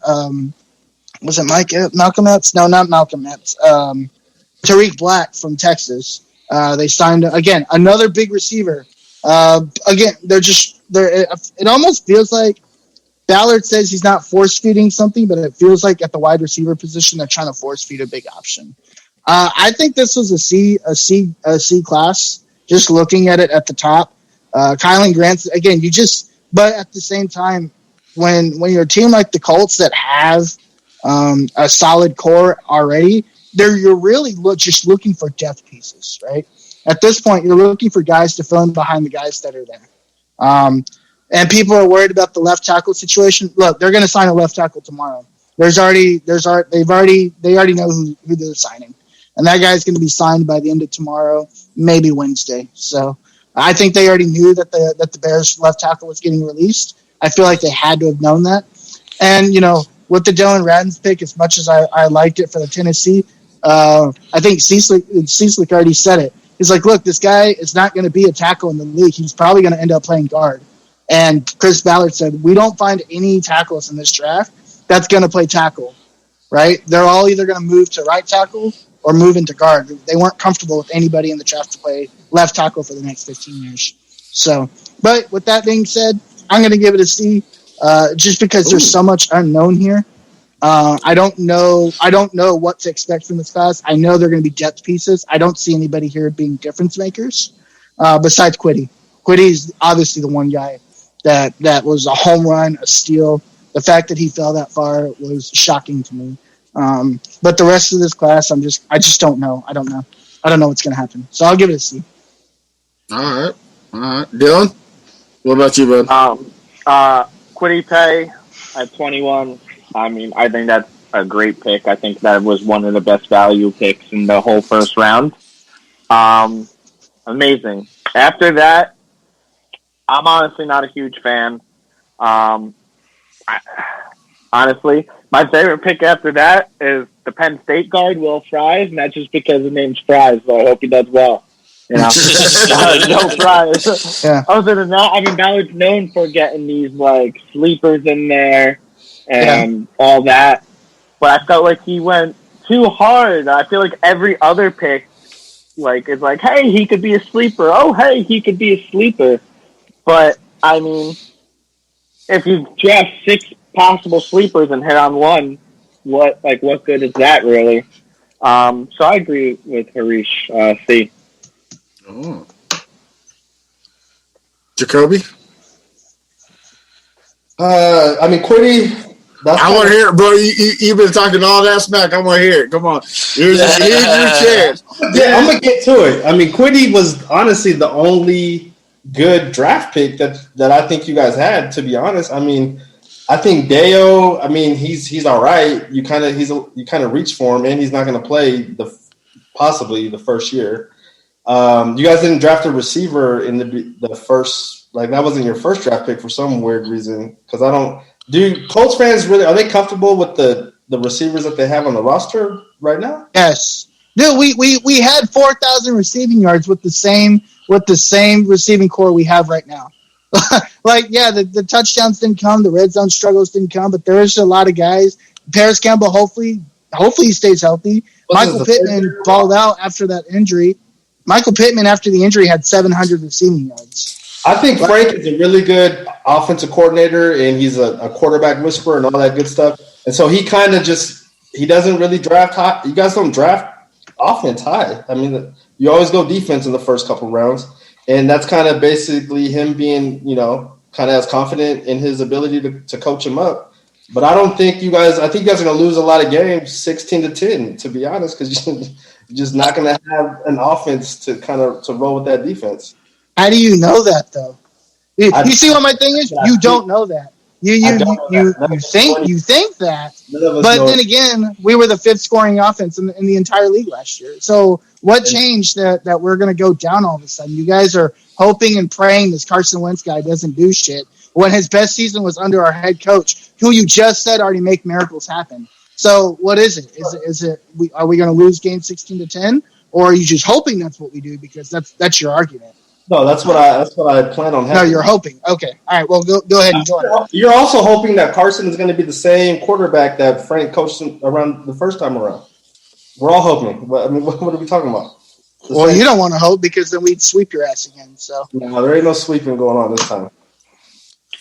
was it Malcolm X? No, not Malcolm X. Tariq Black from Texas. They signed again another big receiver. Again, it almost feels like Ballard says he's not force feeding something, but it feels like at the wide receiver position they're trying to force feed a big option. I think this was a C class. Just looking at it at the top, Kylan Grant again. But at the same time, when you're a team like the Colts that have a solid core already, you're really just looking for depth pieces, right? At this point, you're looking for guys to fill in behind the guys that are there. And people are worried about the left tackle situation. Look, they're going to sign a left tackle tomorrow. They already know who they're signing, and that guy's going to be signed by the end of tomorrow, maybe Wednesday. So I think they already knew that the Bears left tackle was getting released. I feel like they had to have known that. And with the Dylan Radins pick, as much as I liked it for the Tennessee, I think Cieslik already said it. He's like, look, this guy is not going to be a tackle in the league. He's probably going to end up playing guard. And Chris Ballard said, we don't find any tackles in this draft that's going to play tackle, right? They're all either going to move to right tackle or move into guard. They weren't comfortable with anybody in the draft to play left tackle for the next 15 years. So, but with that being said, I'm going to give it a C just because there's so much unknown here. I don't know what to expect from this class. I know they're going to be depth pieces. I don't see anybody here being difference makers besides Quiddy. Quiddy's obviously the one guy that was a home run, a steal. The fact that he fell that far was shocking to me. But the rest of this class, I just don't know. I don't know what's going to happen. So I'll give it a C. All right. Dylan, what about you, bud? Quiddy Pay at 21. I mean, I think that's a great pick. I think that was one of the best value picks in the whole first round. Amazing. After that, I'm honestly not a huge fan. Honestly, my favorite pick after that is the Penn State guard, Will Fries, and that's just because his name's Fries, so I hope he does well. No Fries. Yeah. Other than that, I mean, Ballard's known for getting these, sleepers in there and all that, but I felt like he went too hard. I feel like every other pick, is like, hey, he could be a sleeper. Oh, hey, he could be a sleeper. But, I mean, if you draft 6 possible sleepers and hit on one, what good is that really? So I agree with Harish, C. Oh. Jacoby? I mean, Quiddy. I want to hear it, bro. You've been talking all that smack. I want to hear it. Come on. Here's your chance. Yeah, I'm going to get to it. I mean, Quiddy was honestly the only good draft pick that I think you guys had, to be honest. I mean, I think Deo, I mean, he's all right. You kind of reach for him, and he's not going to play possibly the first year. You guys didn't draft a receiver in the first, that wasn't your first draft pick for some weird reason. Because do Colts fans really, are they comfortable with the receivers that they have on the roster right now? Yes. Dude, we had 4,000 receiving yards with the same receiving core we have right now. The touchdowns didn't come, the red zone struggles didn't come, but there is a lot of guys. Paris Campbell, hopefully he stays healthy. Michael Pittman balled out after that injury. Michael Pittman, after the injury, had 700 receiving yards. I think Frank is a really good offensive coordinator, and he's a quarterback whisperer and all that good stuff. And so he kind of he doesn't really draft high. You guys don't draft offense high. I mean, you always go defense in the first couple rounds. And that's kind of basically him being, kind of as confident in his ability to coach him up. But I think you guys are going to lose a lot of games 16-10, to be honest, because you're just not going to have an offense to roll with that defense. How do you know that, though? You see what my thing is? You don't know that. You think that, but then again, we were the 5th scoring offense in the entire league last year. So what changed that we're going to go down all of a sudden? You guys are hoping and praying this Carson Wentz guy doesn't do shit when his best season was under our head coach, who you just said already make miracles happen. So what is it? Are we going to lose game 16-10, or are you just hoping that's what we do because that's your argument? No, that's what I plan on having. No, you're hoping. Okay. All right. Well, go ahead and join. You're also hoping that Carson is going to be the same quarterback that Frank coached around the first time around. We're all hoping. I mean, what are we talking about? Well, you don't want to hope because then we'd sweep your ass again. So no, there ain't no sweeping going on this time.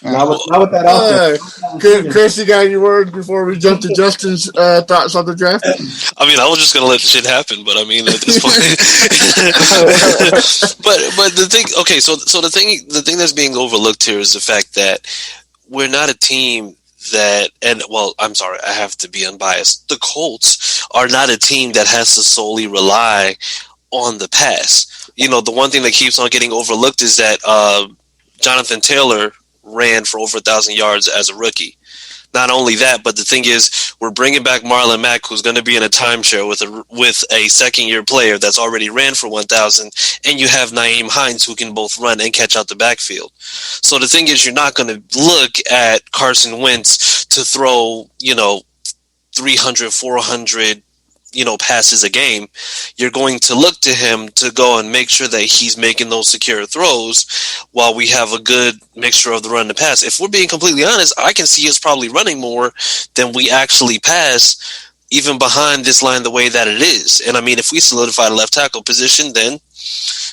Not with that offense. Chris, you got any words before we jump to Justin's thoughts on the draft? I mean, I was just gonna let the shit happen, but I mean, at this point, but the thing, okay, so the thing that's being overlooked here is the fact that we're not a team that, and well, I'm sorry, I have to be unbiased. The Colts are not a team that has to solely rely on the pass. You know, the one thing that keeps on getting overlooked is that Jonathan Taylor ran for over 1,000 yards as a rookie. Not only that, but the thing is, we're bringing back Marlon Mack, who's going to be in a timeshare with a second-year player that's already ran for 1,000, and you have Nyheim Hines, who can both run and catch out the backfield. So the thing is, you're not going to look at Carson Wentz to throw, 300, 400, passes a game. You're going to look to him to go and make sure that he's making those secure throws while we have a good mixture of the run and the pass. If we're being completely honest, I can see us probably running more than we actually pass, even behind this line the way that it is. And I mean, if we solidify the left tackle position, then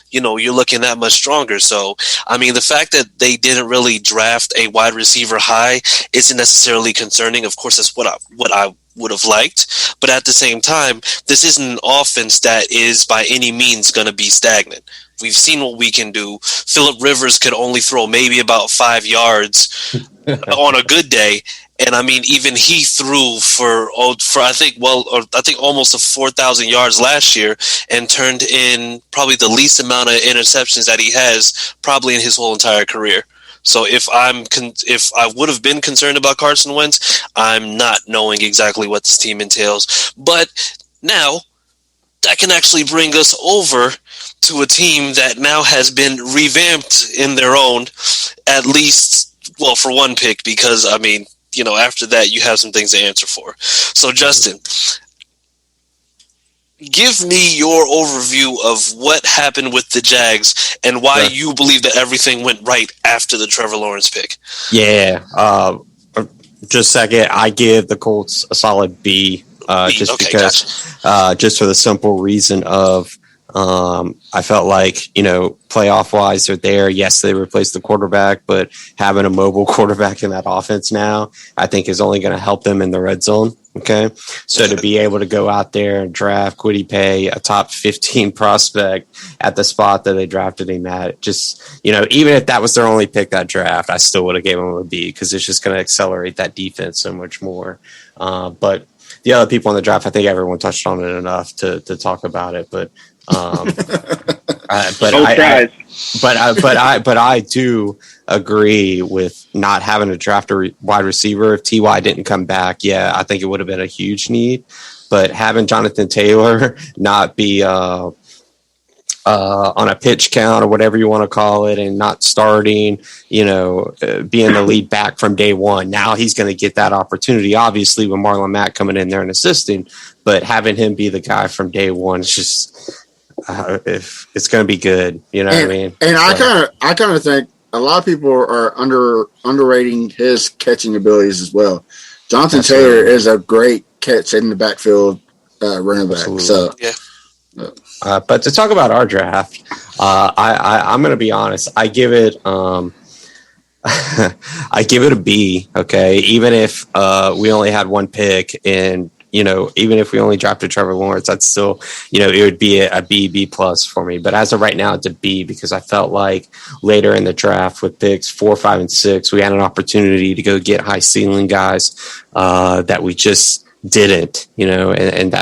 you're looking that much stronger. So, I mean, the fact that they didn't really draft a wide receiver high isn't necessarily concerning. Of course, that's what I would have liked. But at the same time, this isn't an offense that is by any means going to be stagnant. We've seen what we can do. Phillip Rivers could only throw maybe about 5 yards on a good day. And I mean, even he threw for I think almost 4,000 yards last year and turned in probably the least amount of interceptions that he has probably in his whole entire career. So if I would have been concerned about Carson Wentz, I'm not knowing exactly what this team entails. But now that can actually bring us over to a team that now has been revamped in their own, at least, well, for one pick, because I mean, after that, you have some things to answer for. So, Justin, give me your overview of what happened with the Jags and why you believe that everything went right after the Trevor Lawrence pick. Yeah. Just a second. I give the Colts a solid B, just for the simple reason of I felt like, playoff wise, they're there. Yes, they replaced the quarterback, but having a mobile quarterback in that offense now, I think is only going to help them in the red zone. Okay. So to be able to go out there and draft Kwity Paye, a top 15 prospect at the spot that they drafted him at, just, even if that was their only pick that draft, I still would have given him a B because it's just going to accelerate that defense so much more. But the other people on the draft, I think everyone touched on it enough to talk about it, but I do agree with not having to draft a wide receiver. If T.Y. didn't come back, I think it would have been a huge need. But having Jonathan Taylor not be on a pitch count or whatever you want to call it and not starting, being the lead back from day one, now he's going to get that opportunity, obviously, with Marlon Mack coming in there and assisting. But having him be the guy from day one is just... if it's going to be good, what I mean? And I kind of think a lot of people are underrating his catching abilities as well. Jonathan Taylor is a great catch in the backfield running back. Absolutely. So, yeah. But to talk about our draft, I'm going to be honest. I give it a B. Okay, even if we only had one pick and. Even if we only drafted Trevor Lawrence, I'd still, it would be a B plus for me. But as of right now, it's a B because I felt like later in the draft with picks 4, 5, and 6, we had an opportunity to go get high ceiling guys that we just didn't, and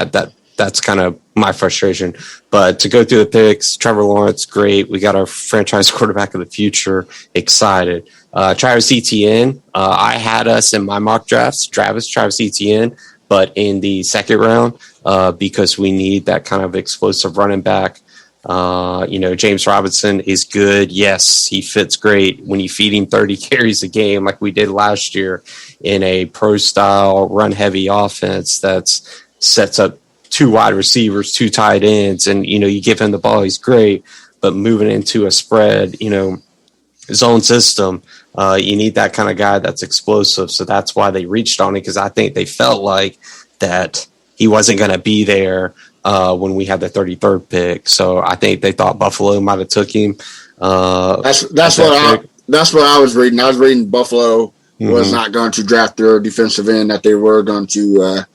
that's kind of my frustration. But to go through the picks, Trevor Lawrence, great. We got our franchise quarterback of the future, excited. Travis Etienne, I had us in my mock drafts, Travis Etienne. But in the second round, because we need that kind of explosive running back. James Robinson is good. Yes, he fits great when you feed him 30 carries a game like we did last year in a pro-style, run-heavy offense that sets up 2 wide receivers, 2 tight ends, and, you give him the ball, he's great. But moving into a spread, zone system, you need that kind of guy that's explosive. So that's why they reached on it, because I think they felt like that he wasn't going to be there when we had the 33rd pick. So I think they thought Buffalo might have took him. That's what that's what I was reading. I was reading Buffalo was not going to draft their defensive end that they were going to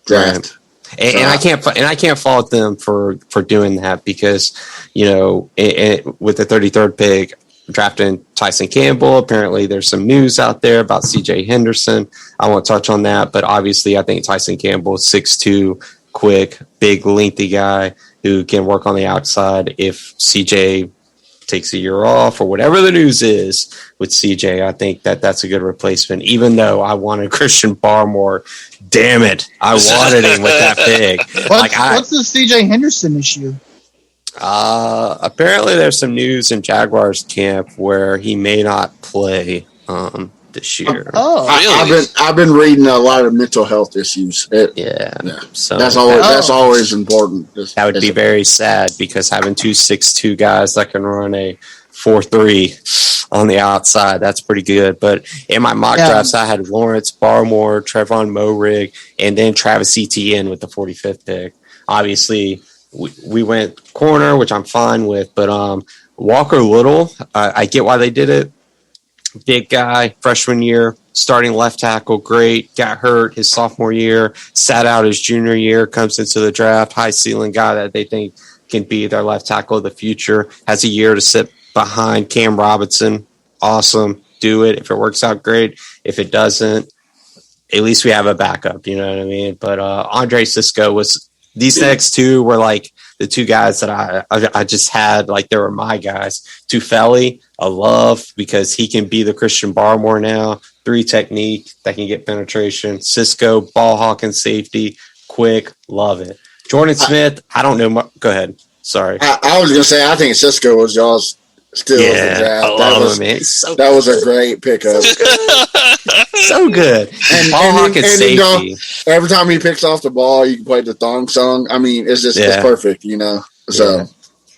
draft. Right. And I can't fault them for doing that because, with the 33rd pick, drafting Tyson Campbell. Apparently, there's some news out there about C.J. Henderson. I won't touch on that, but obviously, I think Tyson Campbell is 6'2", quick, big, lengthy guy who can work on the outside. If C.J. takes a year off or whatever the news is with CJ, I think that's a good replacement, even though I wanted Christian Barmore. Damn it. I wanted him with that pick. What's the CJ Henderson issue? Apparently there's some news in Jaguars camp where he may not play this year. Oh, really? I've been reading a lot of mental health issues. So that's always important. That would be very sad because having 2 6'2" guys that can run a 4.3 on the outside, that's pretty good. But in my mock drafts, I had Lawrence, Barmore, Trevon Moehrig, and then Travis Etienne with the 45th pick. Obviously, we went corner, which I'm fine with, but Walker Little, I get why they did it. Big guy, freshman year, starting left tackle, great. Got hurt his sophomore year, sat out his junior year, comes into the draft, high ceiling guy that they think can be their left tackle of the future. Has a year to sit behind Cam Robinson. Awesome. Do it. If it works out, great. If it doesn't, at least we have a backup. You know what I mean? But Andre Cisco was, these next two were like the two guys that I just had, like they were my guys. Tufeli, I love because he can be the Christian Barmore now. 3 technique that can get penetration. Cisco, ball hawking safety, quick, love it. Jordan Smith, I don't know. Go ahead. Sorry. I was going to say, I think Cisco was y'all's still in the draft. I love him, man. That was a great pickup. So good. And ball hawking safety. Every time he picks off the ball, you can play the thong song. I mean, it's just it's perfect, So.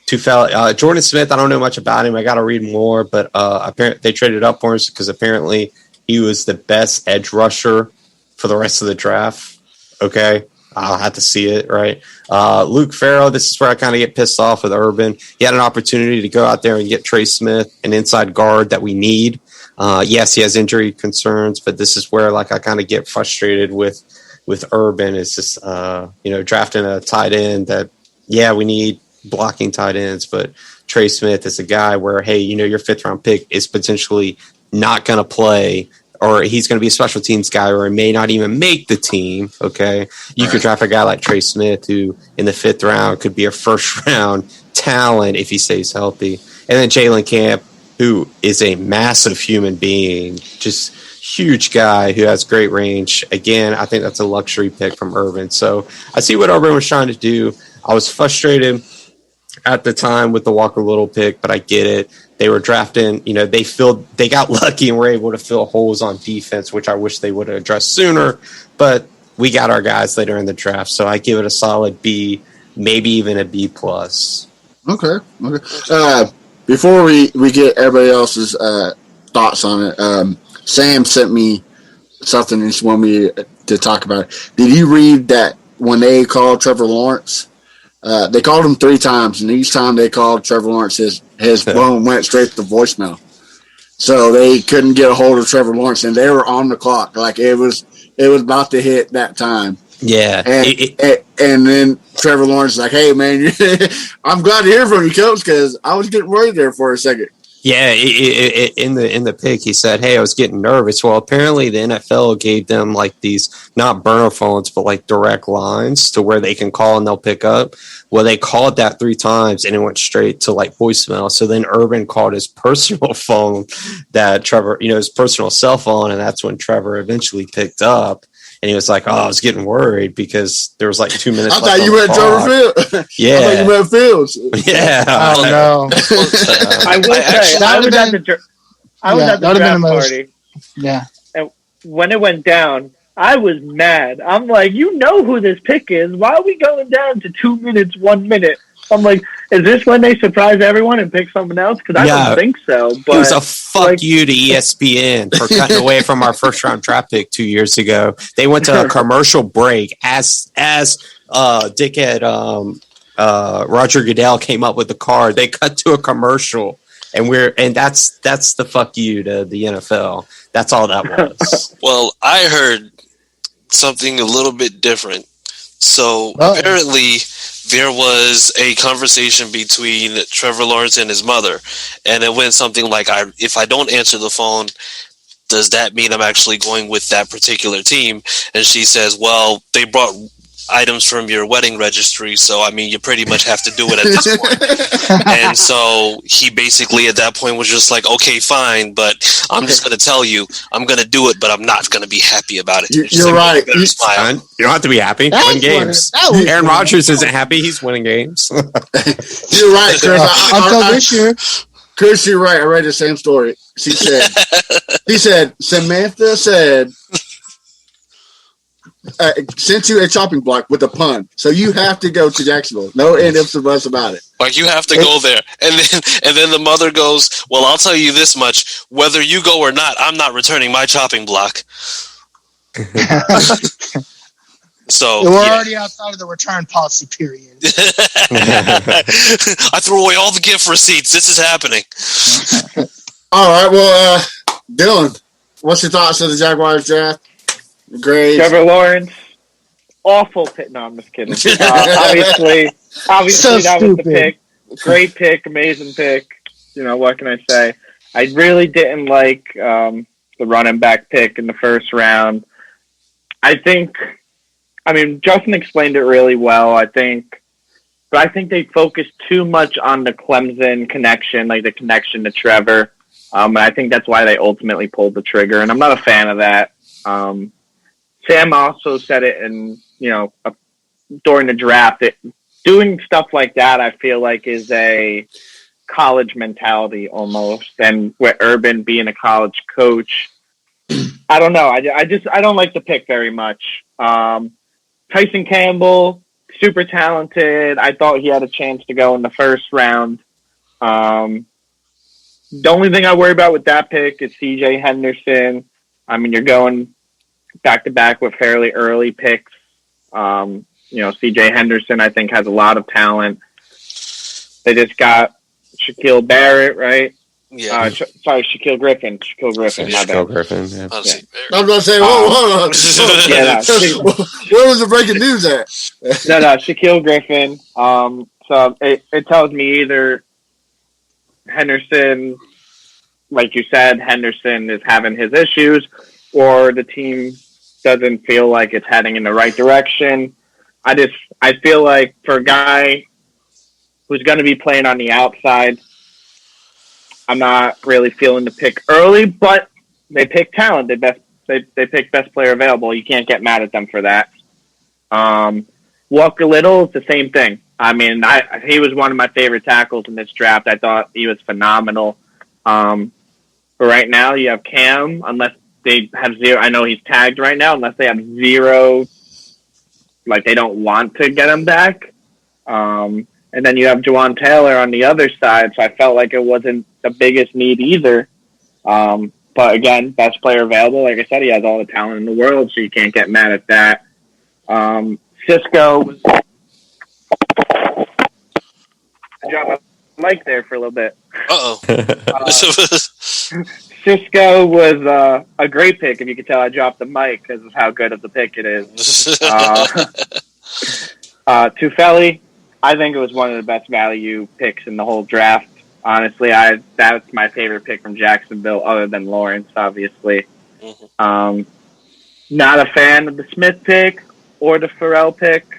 Tufeli, Jordan Smith, I don't know much about him. I got to read more, but apparently they traded up for him because apparently he was the best edge rusher for the rest of the draft. Okay. I'll have to see it, right? Luke Farrell, this is where I kind of get pissed off with Urban. He had an opportunity to go out there and get Trey Smith, an inside guard that we need. Yes, he has injury concerns, but this is where I kind of get frustrated with Urban. It's just, drafting a tight end that, we need blocking tight ends, but Trey Smith is a guy where, hey, your 5th round pick is potentially not going to play, or he's going to be a special teams guy, or he may not even make the team. Okay. You could draft a guy like Trey Smith, who in the 5th round could be a 1st round talent if he stays healthy. And then Jalen Camp, who is a massive human being, just huge guy who has great range. Again, I think that's a luxury pick from Urban. So I see what Urban was trying to do. I was frustrated at the time with the Walker Little pick, but I get it. They were drafting, they got lucky and were able to fill holes on defense, which I wish they would have addressed sooner, but we got our guys later in the draft. So I give it a solid B, maybe even a B+. Okay. Before we get everybody else's thoughts on it, Sam sent me something he wanted me to talk about. Did you read that when they called Trevor Lawrence, they called him 3 times, and each time they called Trevor Lawrence, his phone went straight to voicemail. So they couldn't get a hold of Trevor Lawrence, and they were on the clock. Like it was about to hit that time. Yeah. And then Trevor Lawrence is like, hey, man, I'm glad to hear from you, coach, because I was getting worried there for a second. Yeah, in the pick, he said, hey, I was getting nervous. Well, apparently the NFL gave them these, not burner phones, but direct lines to where they can call and they'll pick up. Well, they called that 3 times and it went straight to voicemail. So then Urban called his personal phone that Trevor, his personal cell phone. And that's when Trevor eventually picked up. And he was like, oh, I was getting worried because there was 2 minutes I left. thought you meant Trevor Fields. Yeah. I thought you meant Fields. Yeah. Oh, no. I will say, I was at the draft party. Yeah. And when it went down, I was mad. I'm like, who this pick is. Why are we going down to 2 minutes, 1 minute? I'm like, is this when they surprise everyone and pick someone else? Because I don't think so. But it was a fuck you to ESPN for cutting away from our 1st round draft pick 2 years ago. They went to a commercial break as dickhead Roger Goodell came up with the card. They cut to a commercial and that's the fuck you to the NFL. That's all that was. Well, I heard something a little bit different. So apparently there was a conversation between Trevor Lawrence and his mother, and it went something like, if I don't answer the phone, does that mean I'm actually going with that particular team? And she says, well, they brought items from your wedding registry, so I mean, you pretty much have to do it at this point. And so he basically at that point was just like, okay, fine, but I'm just going to tell you, I'm going to do it, but I'm not going to to be happy about it. You're right. You don't have to be happy. Win games. Aaron Rodgers isn't happy. He's winning games. You're right, Chris. Until this year. Chris, you're right. I read the same story. He said, Samantha said, sent you a chopping block with a pun, so you have to go to Jacksonville. No ifs or buts about it. Like, you have to go there, and then the mother goes, "Well, I'll tell you this much: whether you go or not, I'm not returning my chopping block." So we're already outside of the return policy period. I threw away all the gift receipts. This is happening. All right, well, Dylan, what's your thoughts of the Jaguars draft? Great. Trevor Lawrence, awful pick. No, I'm just kidding. Obviously, So that stupid. was the pick. Great pick, amazing pick. You know, what can I say? I really didn't like the running back pick in the first round. Justin explained it really well, I think. But I think they focused too much on the Clemson connection, like the connection to Trevor. And I think that's why they ultimately pulled the trigger. And I'm not a fan of that. Sam also said it during the draft. Doing stuff like that, I feel like, is a college mentality almost. And with Urban being a college coach, I don't know. I don't like the pick very much. Tyson Campbell, super talented. I thought he had a chance to go in the first round. The only thing I worry about with that pick is C.J. Henderson. I mean, you're going back-to-back with fairly early picks. C.J. Henderson, I think, has a lot of talent. They just got Shaquille Barrett, right? Yeah. Shaquille Griffin. Shaquille Griffin, my bad. Griffin, yeah. I was going to say, hold on. Where was the breaking news at? No, Shaquille Griffin. So it tells me either Henderson, like you said, Henderson is having his issues, or the team doesn't feel like it's heading in the right direction. I feel like for a guy who's going to be playing on the outside, I'm not really feeling the pick early, but they pick talent. They pick best player available. You can't get mad at them for that. Walker Little, it's the same thing. I mean, he was one of my favorite tackles in this draft. I thought he was phenomenal. But right now, you have Cam, unless they have zero. I know he's tagged right now, unless they have zero, like they don't want to get him back. And then you have Juwan Taylor on the other side, so I felt like it wasn't the biggest need either. But again, best player available. Like I said, he has all the talent in the world, so you can't get mad at that. Cisco was... I dropped my mic there for a little bit. Cisco was a great pick, if you could tell I dropped the mic because of how good of the pick it is. Tufeli, I think it was one of the best value picks in the whole draft. Honestly, that's my favorite pick from Jacksonville, other than Lawrence, obviously. Mm-hmm. Not a fan of the Smith pick or the Farrell pick.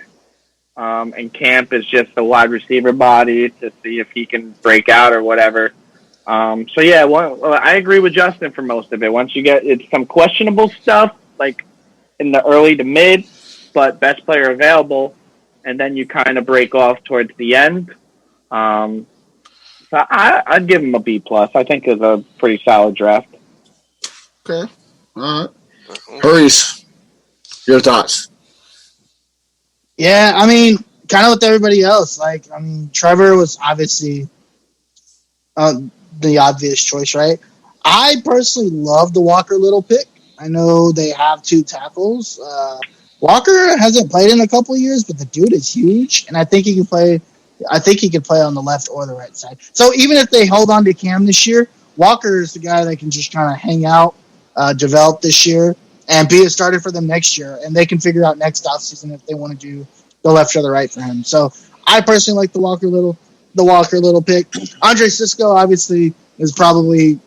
And Camp is just a wide receiver body to see if he can break out or whatever. I agree with Justin for most of it. Once you get it's some questionable stuff, like in the early to mid, but best player available, and then you kind of break off towards the end. So I'd give him a B+. I think it's a pretty solid draft. Okay. All right. Harish, your thoughts? Yeah, I mean, kind of with everybody else. Trevor was obviously the obvious choice, right? I personally love the Walker Little pick. I know they have two tackles. Walker hasn't played in a couple of years, but the dude is huge, and I think he can play I think he could play on the left or the right side. So even if they hold on to Cam this year, Walker is the guy that can just kind of hang out, develop this year, and be a starter for them next year. And they can figure out next offseason if they want to do the left or the right for him. So I personally like the Walker Little pick. Andre Cisco obviously is probably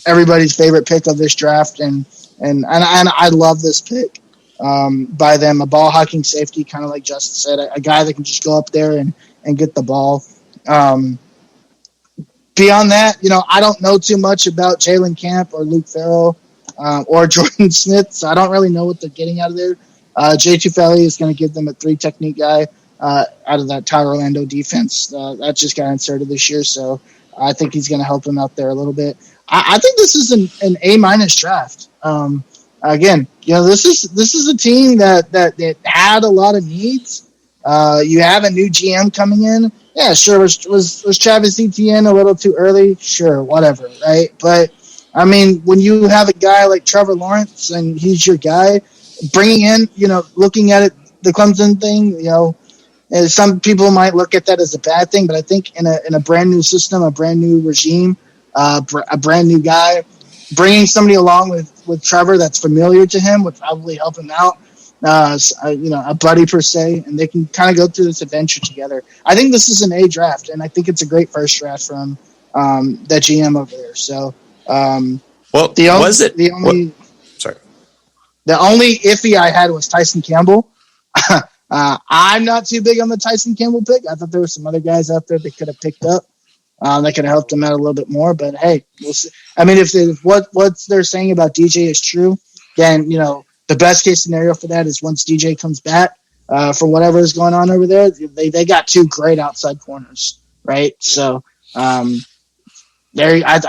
everybody's favorite pick of this draft, and I love this pick by them. A ball hawking safety, kind of like Justin said, a guy that can just go up there and get the ball. Beyond that, I don't know too much about Jalen Camp or Luke Farrell or Jordan Smith, so I don't really know what they're getting out of there. Jay Tufeli is going to give them a 3 technique guy out of that Ty Orlando defense. That just got inserted this year, so I think he's going to help them out there a little bit. I think this is an A- draft. Again, this is a team that had a lot of needs. You have a new GM coming in. Yeah, sure. Was Travis Etienne a little too early? Sure, whatever, right? But I mean, when you have a guy like Trevor Lawrence and he's your guy, bringing in, looking at it, the Clemson thing, and some people might look at that as a bad thing, but I think in a brand new system, a brand new regime, a brand new guy, bringing somebody along with Trevor that's familiar to him would probably help him out. A buddy per se, and they can kind of go through this adventure together. I think this is an A draft, and I think it's a great first draft from that GM over there. So, the only iffy I had was Tyson Campbell. I'm not too big on the Tyson Campbell pick. I thought there were some other guys out there that could have picked up that could have helped them out a little bit more. But hey, we'll see. I mean, if what they're saying about DJ is true, then the best case scenario for that is once DJ comes back for whatever is going on over there, they got 2 great outside corners, right? So I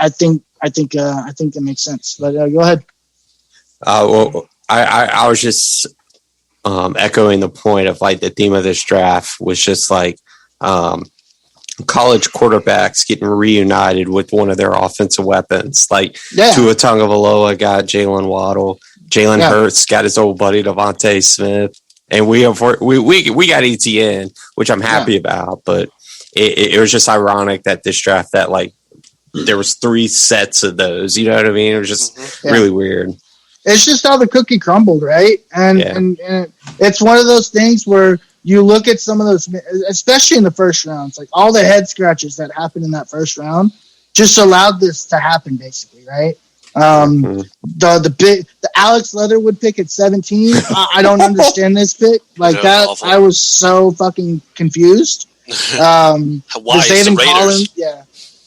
think that makes sense. But go ahead. I was just echoing the point of like the theme of this draft was just like college quarterbacks getting reunited with one of their offensive weapons. Like Tua Tagovailoa got Jalen Waddle. Jalen Hurts got his old buddy Devontae Smith, and we got ETN, which I'm happy about. But it was just ironic that this draft that like there was 3 sets of those. You know what I mean? It was just really weird. It's just how the cookie crumbled, right? And it's one of those things where you look at some of those, especially in the first rounds, like all the head scratches that happened in that first round just allowed this to happen, basically, right? The Alex Leatherwood pick at 17. I don't understand this pick. Like that, awful. I was so fucking confused. Why is the Raiders?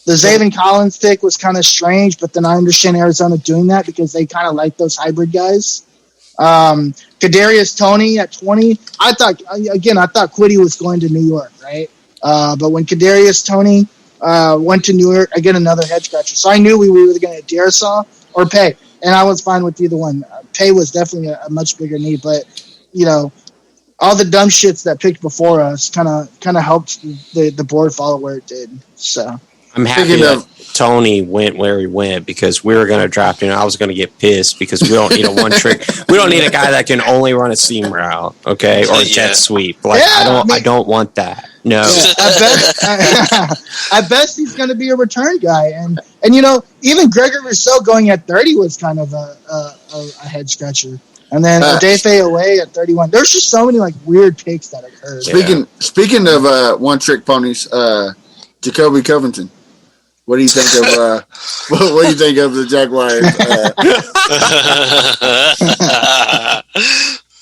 The Zaven Collins pick was kind of strange, but then I understand Arizona doing that because they kind of like those hybrid guys. Kadarius Toney at 20. I thought Kwity was going to New York, right? But when Kadarius Toney went to New York, again, another head scratcher. So I knew we were either going to Darisaw or Pay, and I was fine with either one. Pay was definitely a much bigger need, but all the dumb shits that picked before us kind of helped the board follow where it did. So I'm happy that Tony went where he went because we were going to draft him. I was going to get pissed because we don't need a one trick. We don't need a guy that can only run a seam route, okay, or a jet sweep. Like I don't want that. No, I bet he's going to be a return guy, and even Gregory Rousseau going at 30 was kind of a head scratcher. And then Odafe away at 31. There's just so many like weird picks that occurred. Speaking of one trick ponies, Jacoby Covington. What do you think of what do you think of the Jaguars?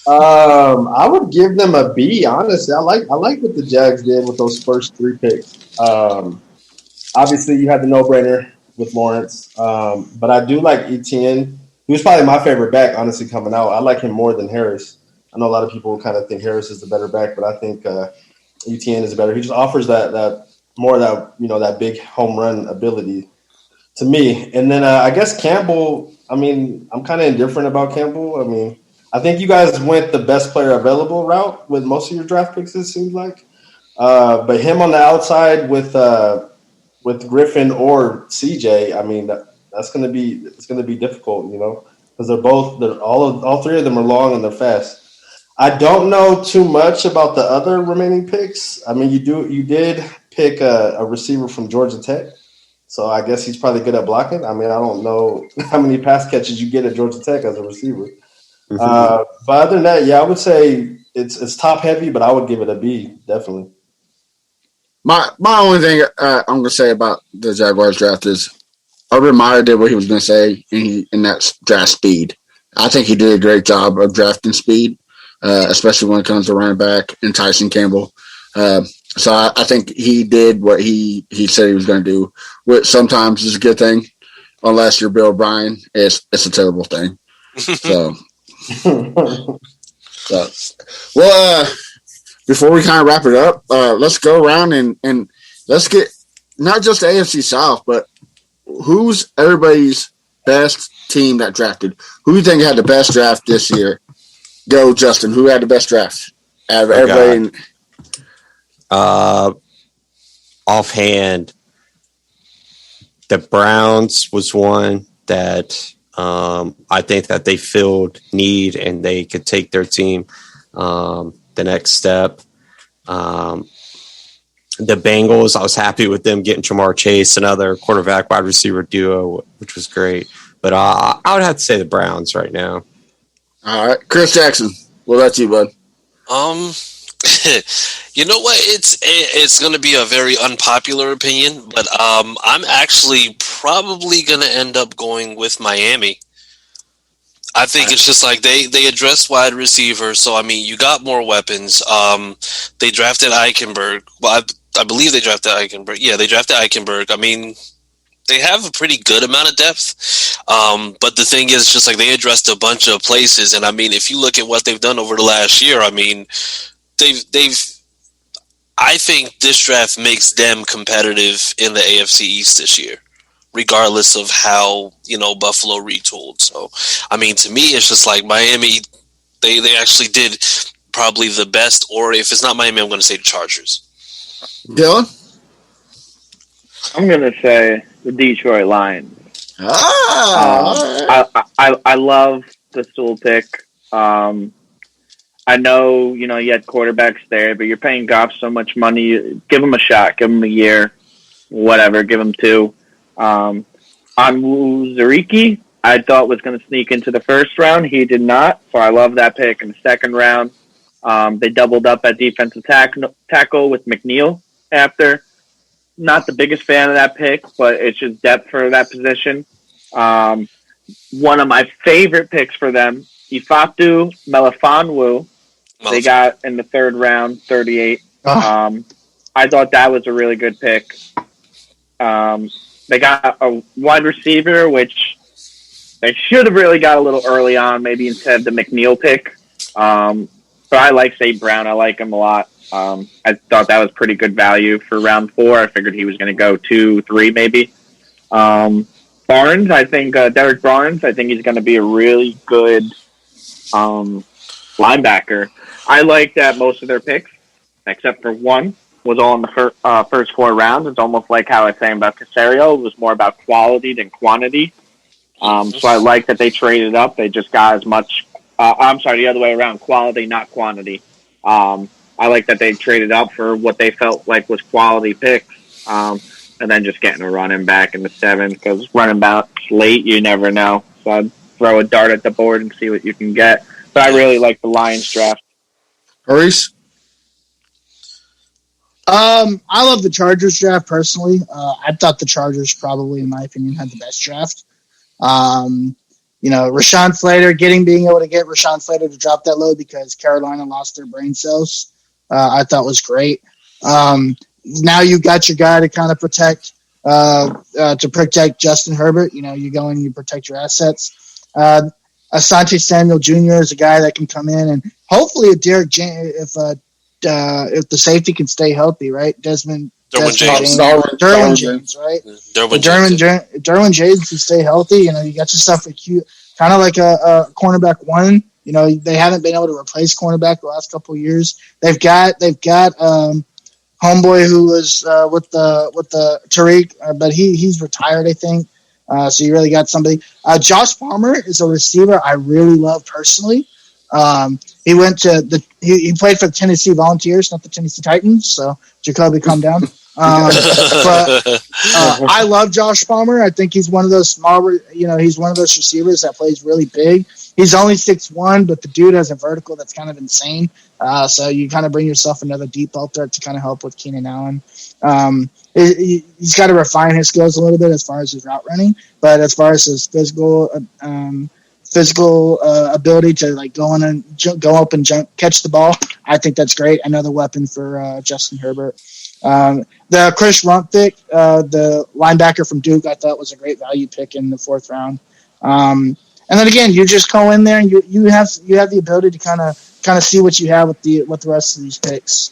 I would give them a B. Honestly, I like what the Jags did with those first 3 picks. Obviously, you had the no-brainer with Lawrence, but I do like Etienne. He was probably my favorite back, honestly, coming out. I like him more than Harris. I know a lot of people kind of think Harris is the better back, but I think Etienne is better. He just offers that more that big home run ability to me. And then I guess Campbell, I mean, I'm kind of indifferent about Campbell. I mean, I think you guys went the best player available route with most of your draft picks, it seems like. But him on the outside with Griffin or CJ, I mean, it's going to be difficult, because all 3 of them are long and they're fast. I don't know too much about the other remaining picks. I mean, you did pick a receiver from Georgia Tech, so I guess he's probably good at blocking. I mean, I don't know how many pass catches you get at Georgia Tech as a receiver. But other than that, yeah, I would say it's top heavy, but I would give it a B, definitely. My only thing I'm going to say about the Jaguars draft is Urban Meyer did what he was going to say, and that's draft speed. I think he did a great job of drafting speed, especially when it comes to running back and Tyson Campbell. So I think he did what he said he was going to do, which sometimes is a good thing. Unless you're Bill O'Brien, it's a terrible thing. So, before we kind of wrap it up, let's go around and let's get not just the AFC South, but who's everybody's best team that drafted? Who do you think had the best draft this year? Go, Justin. Who had the best draft? Everybody. Offhand, the Browns was one that I think that they filled need and they could take their team the next step. The Bengals, I was happy with them getting Jamar Chase, another quarterback wide receiver duo, which was great. But I would have to say the Browns right now. All right, Chris Jackson. What about you, bud? You know what? It's going to be a very unpopular opinion, but I'm actually probably going to end up going with Miami. I think it's just like they addressed wide receiver, so I mean you got more weapons. They drafted Eichenberg. Well, I believe they drafted Eichenberg. Yeah, they drafted Eichenberg. I mean, they have a pretty good amount of depth. But the thing is, just like they addressed a bunch of places, and I mean, if you look at what they've done over the last year, I mean, they've. I think this draft makes them competitive in the AFC East this year, regardless of how, Buffalo retooled. So, I mean, to me, it's just like Miami, they actually did probably the best, or if it's not Miami, I'm going to say the Chargers. Dylan? I'm going to say the Detroit Lions. I love the Sewell pick. I know, you had quarterbacks there, but you're paying Goff so much money. Give him a shot. Give him a year. Whatever. Give him 2. Onwuzurike, I thought was going to sneak into the first round. He did not, so I love that pick in the second round. They doubled up at defensive tackle with McNeil after. Not the biggest fan of that pick, but it's just depth for that position. One of my favorite picks for them, Ifeatu Melifonwu, they got in the third round, 38. I thought that was a really good pick. They got a wide receiver, which they should have really got a little early on, maybe instead of the McNeil pick. But I like St. Brown. I like him a lot. I thought that was pretty good value for round 4. I figured he was going to go 2, 3 maybe. Barnes, I think Derek Barnes, I think he's going to be a really good linebacker. I like that most of their picks, except for one, was all in the first 4 rounds. It's almost like how I was saying about Caserio. It was more about quality than quantity. So I like that they traded up. They just got as much the other way around, quality, not quantity. I like that they traded up for what they felt like was quality picks, and then just getting a running back in the 7th, because running backs late, you never know. So I'd throw a dart at the board and see what you can get. But I really like the Lions draft. Harish? I love the Chargers draft personally. I thought the Chargers probably, in my opinion, had the best draft. Rashawn Slater, being able to get Rashawn Slater to drop that low because Carolina lost their brain cells, I thought was great. Now you've got your guy to kind of protect Justin Herbert. You go and you protect your assets. Asante Samuel Jr. is a guy that can come in, and hopefully if Derek James, if the safety can stay healthy, right? Derwin James, right? Derwin James can stay healthy. You got yourself a cute, kind of like a cornerback 1. They haven't been able to replace cornerback the last couple of years. They've got homeboy who was with the Tariq, but he's retired, I think. So you really got somebody. Josh Palmer is a receiver I really love personally. He went to he played for the Tennessee Volunteers, not the Tennessee Titans. So Jacoby, calm down. But I love Josh Palmer. I think he's one of those he's one of those receivers that plays really big. He's only 6'1", but the dude has a vertical that's kind of insane. So you kind of bring yourself another deep ball threat to kind of help with Keenan Allen. He's got to refine his skills a little bit as far as his route running, but as far as his physical ability to like go up and jump, catch the ball, I think that's great. Another weapon for Justin Herbert. The Chris Rump pick, the linebacker from Duke, I thought was a great value pick in the 4th round. And then again, you just go in there and you have the ability to kind of see what you have with the rest of these picks.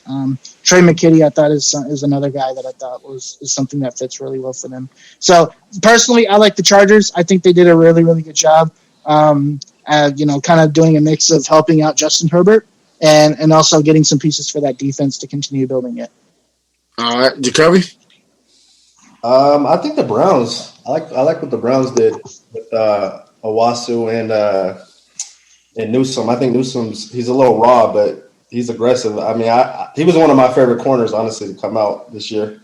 Trey McKitty, I thought is another guy that I thought is something that fits really well for them. So personally, I like the Chargers. I think they did a really, really good job. Kind of doing a mix of helping out Justin Herbert and also getting some pieces for that defense to continue building it. All right, Jacoby. I think the Browns. I like what the Browns did with Owasu and Newsome. I think he's a little raw, but he's aggressive. I mean, he was one of my favorite corners, honestly, to come out this year.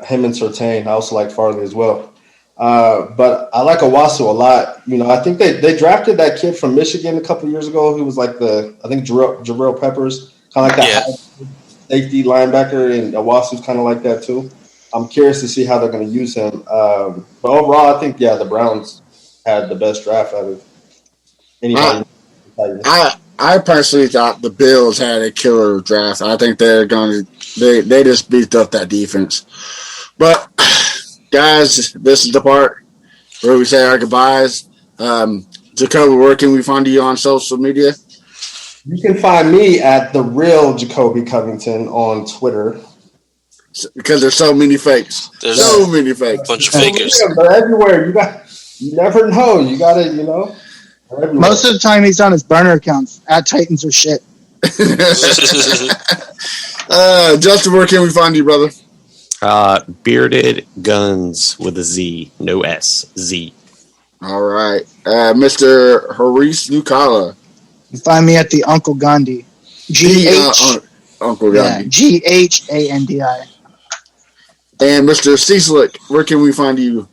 Him and Surtain. I also like Farley as well. But I like Owasu a lot. I think they drafted that kid from Michigan a couple years ago who was like Jarrell Peppers, kind of like that safety linebacker, and Owasu's kind of like that too. I'm curious to see how they're going to use him. But overall, I think, the Browns had the best draft out of anybody. I personally thought the Bills had a killer draft. I think they just beat up that defense. But guys, this is the part where we say our goodbyes. Jacoby, where can we find you on social media? You can find me at the real Jacoby Covington on Twitter. Because there's so many fakes. There's so many fakes. Bunch of fakers. They're everywhere. You never know. You gotta, Most of the time he's on his burner accounts at Titans or shit. Justin, where can we find you, brother? Bearded Guns with a Z, no S, Z. All right. Mr. Harish Nookala. You find me at the Uncle Gandhi. Uncle Gandhi. Ghandi. And Mr. Cieslik, where can we find you?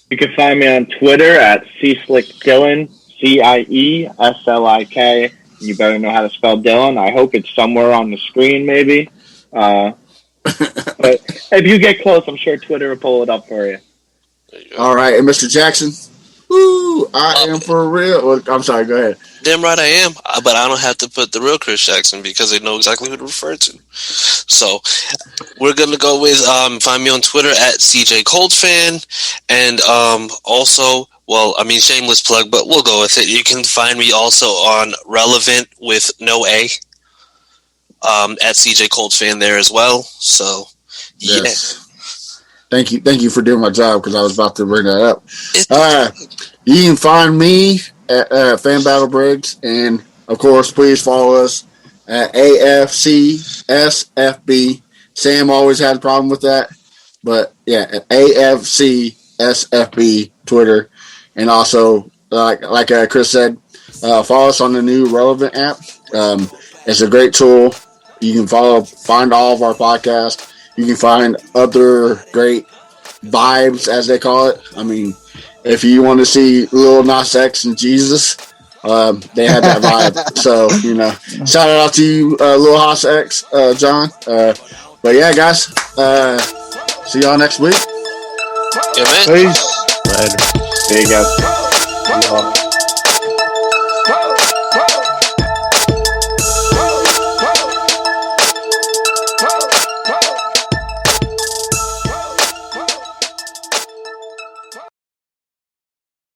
You can find me on Twitter at Cieslik Dylan, Cieslik. You better know how to spell Dylan. I hope it's somewhere on the screen, maybe. But if you get close, I'm sure Twitter will pull it up for you. All right. And Mr. Jackson? Woo, I am for real. I'm sorry, go ahead. Damn right I am, but I don't have to put the real Chris Jackson because they know exactly who to refer to. So we're going to go with find me on Twitter at CJ Coltsfan. And also, shameless plug, but we'll go with it. You can find me also on Relevant with no A at CJ Coltsfan there as well. So, yeah. Yes. Thank you for doing my job because I was about to bring that up. You can find me at Fan Battle Briggs, and of course, please follow us at AFC SFB. Sam always had a problem with that, but yeah, at AFC SFB Twitter, and also like Chris said, follow us on the new Relevant app. It's a great tool. You can find all of our podcasts. You can find other great vibes, as they call it. I mean, if you want to see Lil Nas X and Jesus, they have that vibe. So, shout out to you, Lil Nas X, John. But yeah, guys, see y'all next week. Yeah, man. Peace. Later. There you go.